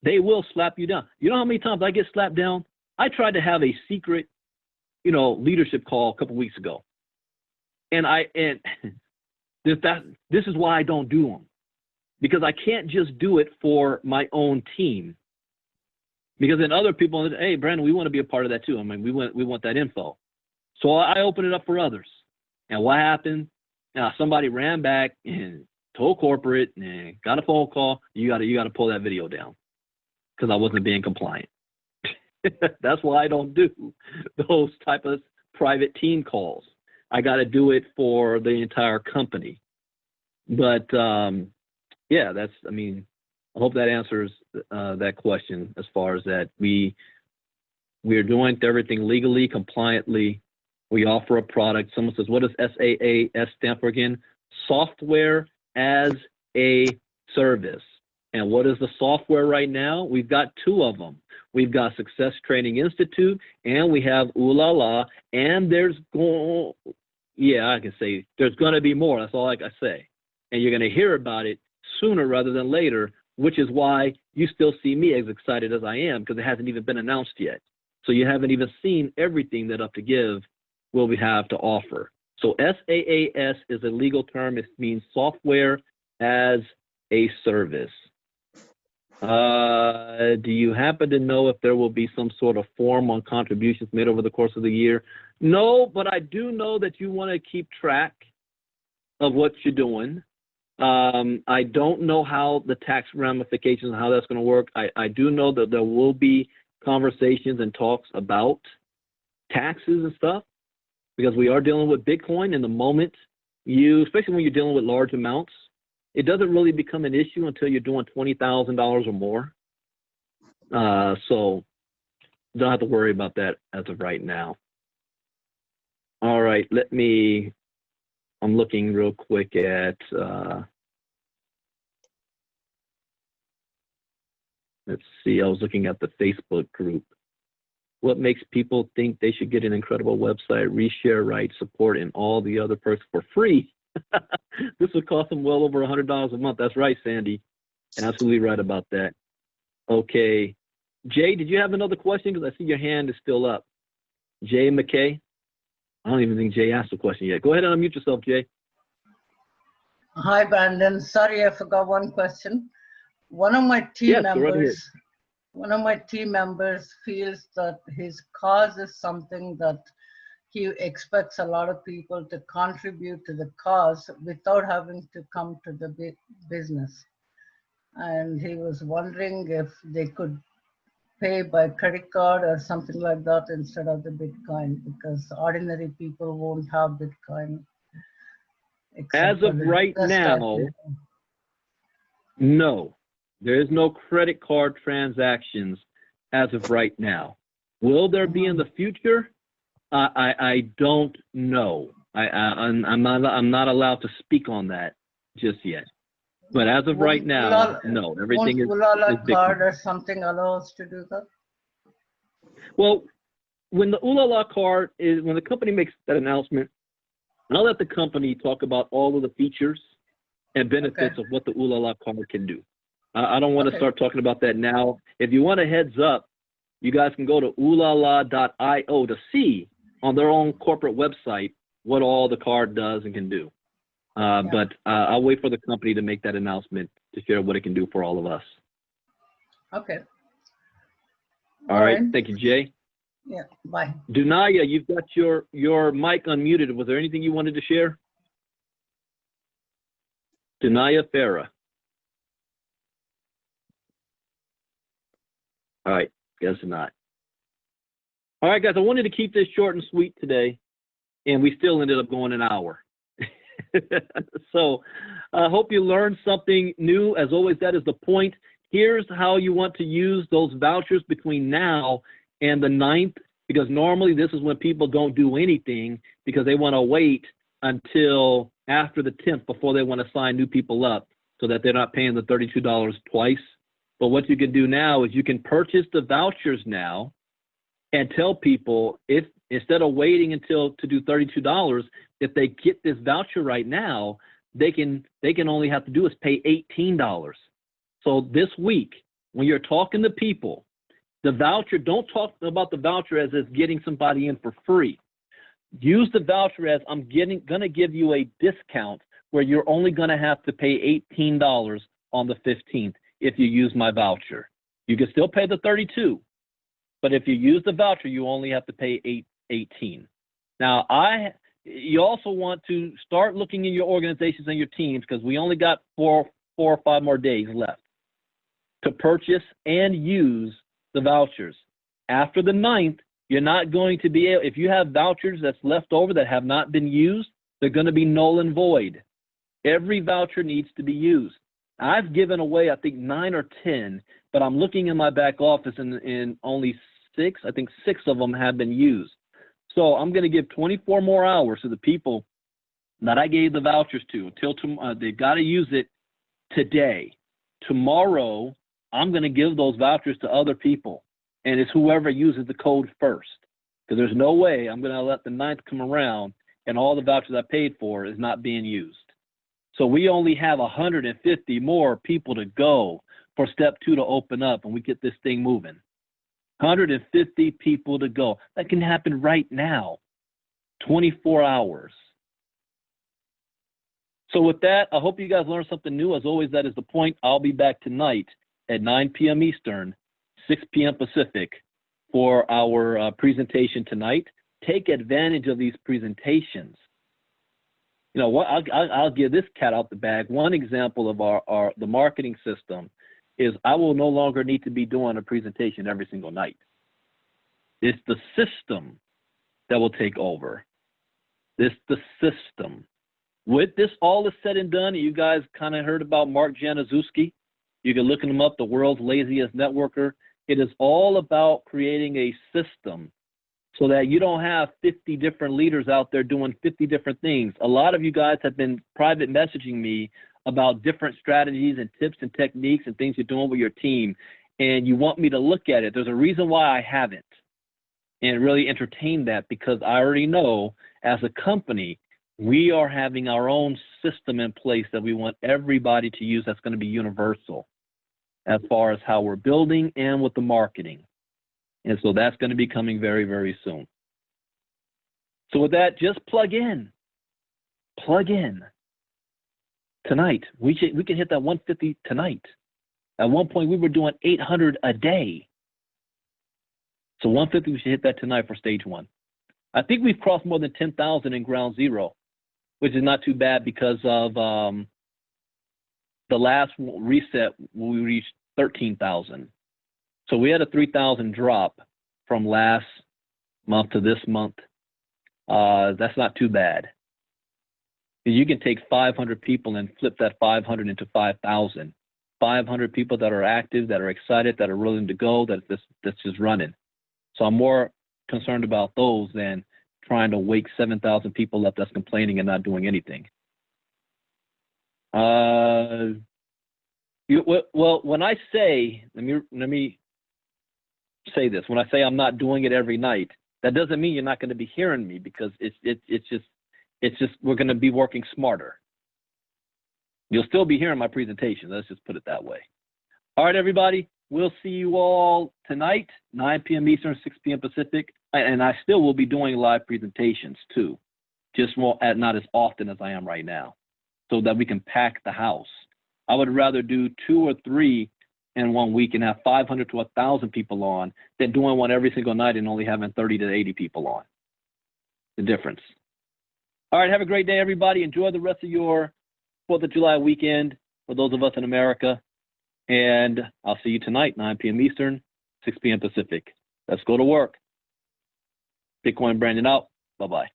they will slap you down. You know how many times I get slapped down? I tried to have a secret, leadership call a couple weeks ago. And this is why I don't do them. Because I can't just do it for my own team. Because then other people, hey, Brandon, we want to be a part of that too. I mean, we want that info. So I open it up for others. And what happened? Now somebody ran back and told corporate and got a phone call. You got to pull that video down because I wasn't being compliant. That's why I don't do those type of private team calls. I got to do it for the entire company. But yeah, I hope that answers that question as far as that. We are doing everything legally, compliantly. We offer a product. Someone says, what does SaaS stand for again? Software as a service. And what is the software right now? We've got two of them. We've got Success Training Institute, and we have Ooh La La, and there's going to be more. That's all I can say. And you're going to hear about it sooner rather than later, which is why you still see me as excited as I am, because it hasn't even been announced yet. So you haven't even seen everything that Up2Give will we have to offer. So SaaS is a legal term. It means software as a service. Do you happen to know if there will be some sort of form on contributions made over the course of the year? No, but I do know that you want to keep track of what you're doing. I don't know how the tax ramifications and how that's going to work. I do know that there will be conversations and talks about taxes and stuff, because we are dealing with Bitcoin. In the moment, especially when you're dealing with large amounts, it doesn't really become an issue until you're doing $20,000 or more. So don't have to worry about that as of right now. All right, I'm looking real quick at, let's see, I was looking at the Facebook group. What makes people think they should get an incredible website, reshare rights, support, and all the other perks for free? This would cost them well over $100 a month. That's right, Sandy. Absolutely right about that. Okay. Jay, did you have another question? Because I see your hand is still up. Jay McKay? I don't even think Jay asked a question yet. Go ahead and unmute yourself, Jay. Hi, Brandon. Sorry, I forgot one question. One of my team members feels that his cause is something that he expects a lot of people to contribute to the cause without having to come to the business. And he was wondering if they could pay by credit card or something like that instead of the Bitcoin, because ordinary people won't have Bitcoin. As of right now, no. There is no credit card transactions as of right now. Will there be in the future? I don't know. I'm not allowed to speak on that just yet. But as of right now, no. Everything is Bitcoin. Card or something allows to do that? Well, when the Ooh La La card is, when the company makes that announcement, I'll let the company talk about all of the features and benefits of what the Ooh La La card can do. I don't want to start talking about that now. If you want a heads up, you guys can go to oohlala.io to see on their own corporate website what all the card does and can do. But I'll wait for the company to make that announcement to share what it can do for all of us. Okay. All right. Thank you, Jay. Yeah, bye. Dunaya, you've got your mic unmuted. Was there anything you wanted to share? Dunaya Farah. All right, guess not. All right, guys, I wanted to keep this short and sweet today, and we still ended up going an hour. So I hope you learned something new. As always, that is the point. Here's how you want to use those vouchers between now and the 9th, because normally this is when people don't do anything because they want to wait until after the 10th before they want to sign new people up so that they're not paying the $32 twice. But what you can do now is you can purchase the vouchers now and tell people, if instead of waiting until to do $32, if they get this voucher right now, they can only have to do is pay $18. So this week, when you're talking to people, the voucher, don't talk about the voucher as it's getting somebody in for free. Use the voucher as I'm gonna give you a discount where you're only gonna have to pay $18 on the 15th if you use my voucher. You can still pay the $32, but if you use the voucher, you only have to pay $18. Now, you also want to start looking in your organizations and your teams, because we only got four or five more days left to purchase and use the vouchers. After the 9th, you're not going to be able, if you have vouchers that's left over that have not been used, they're going to be null and void. Every voucher needs to be used. I've given away, I think, 9 or 10, but I'm looking in my back office and only 6, I think 6 of them have been used. So I'm going to give 24 more hours to the people that I gave the vouchers to until tomorrow. They've got to use it today. Tomorrow, I'm going to give those vouchers to other people, and it's whoever uses the code first, because there's no way I'm going to let the 9th come around and all the vouchers I paid for is not being used. So we only have 150 more people to go for step 2 to open up, and we get this thing moving. 150 people to go. That can happen right now, 24 hours. So with that, I hope you guys learned something new. As always, that is the point. I'll be back tonight at 9 p.m. Eastern, 6 p.m. Pacific for our presentation tonight. Take advantage of these presentations. You know what? I'll give this cat out the bag. One example of the marketing system is I will no longer need to be doing a presentation every single night. It's the system that will take over. It's the system. With this all is said and done, you guys kind of heard about Mark Januszewski. You can look him up, the world's laziest networker. It is all about creating a system so that you don't have 50 different leaders out there doing 50 different things. A lot of you guys have been private messaging me about different strategies and tips and techniques and things you're doing with your team, and you want me to look at it. There's a reason why I haven't, and really entertain that, because I already know as a company, we are having our own system in place that we want everybody to use that's going to be universal as far as how we're building and with the marketing. And so that's going to be coming very, very soon. So with that, just plug in. Plug in. Tonight, we can hit that 150 tonight. At one point, we were doing 800 a day. So 150, we should hit that tonight for stage 1. I think we've crossed more than 10,000 in ground zero, which is not too bad because of the last reset, we reached 13,000. So we had a 3,000 drop from last month to this month. That's not too bad. You can take 500 people and flip that 500 into 5,000. 500 people that are active, that are excited, that are willing to go, that's just running. So I'm more concerned about those than trying to wake 7,000 people up that's complaining and not doing anything. Well, when I say, let me say this, when I say I'm not doing it every night, That doesn't mean you're not going to be hearing me, because it's just we're going to be working smarter. You'll still be hearing my presentation. Let's just put it that way. All right, everybody. We'll see you all tonight, 9 p.m. Eastern, 6 p.m. Pacific. And I still will be doing live presentations too, just not as often as I am right now, so that we can pack the house. I would rather do 2 or 3 in 1 week and have 500 to 1,000 people on than doing one every single night and only having 30 to 80 people on. The difference. All right, have a great day, everybody. Enjoy the rest of your 4th of July weekend for those of us in America. And I'll see you tonight, 9 p.m. Eastern, 6 p.m. Pacific. Let's go to work. Bitcoin Brandon out. Bye-bye.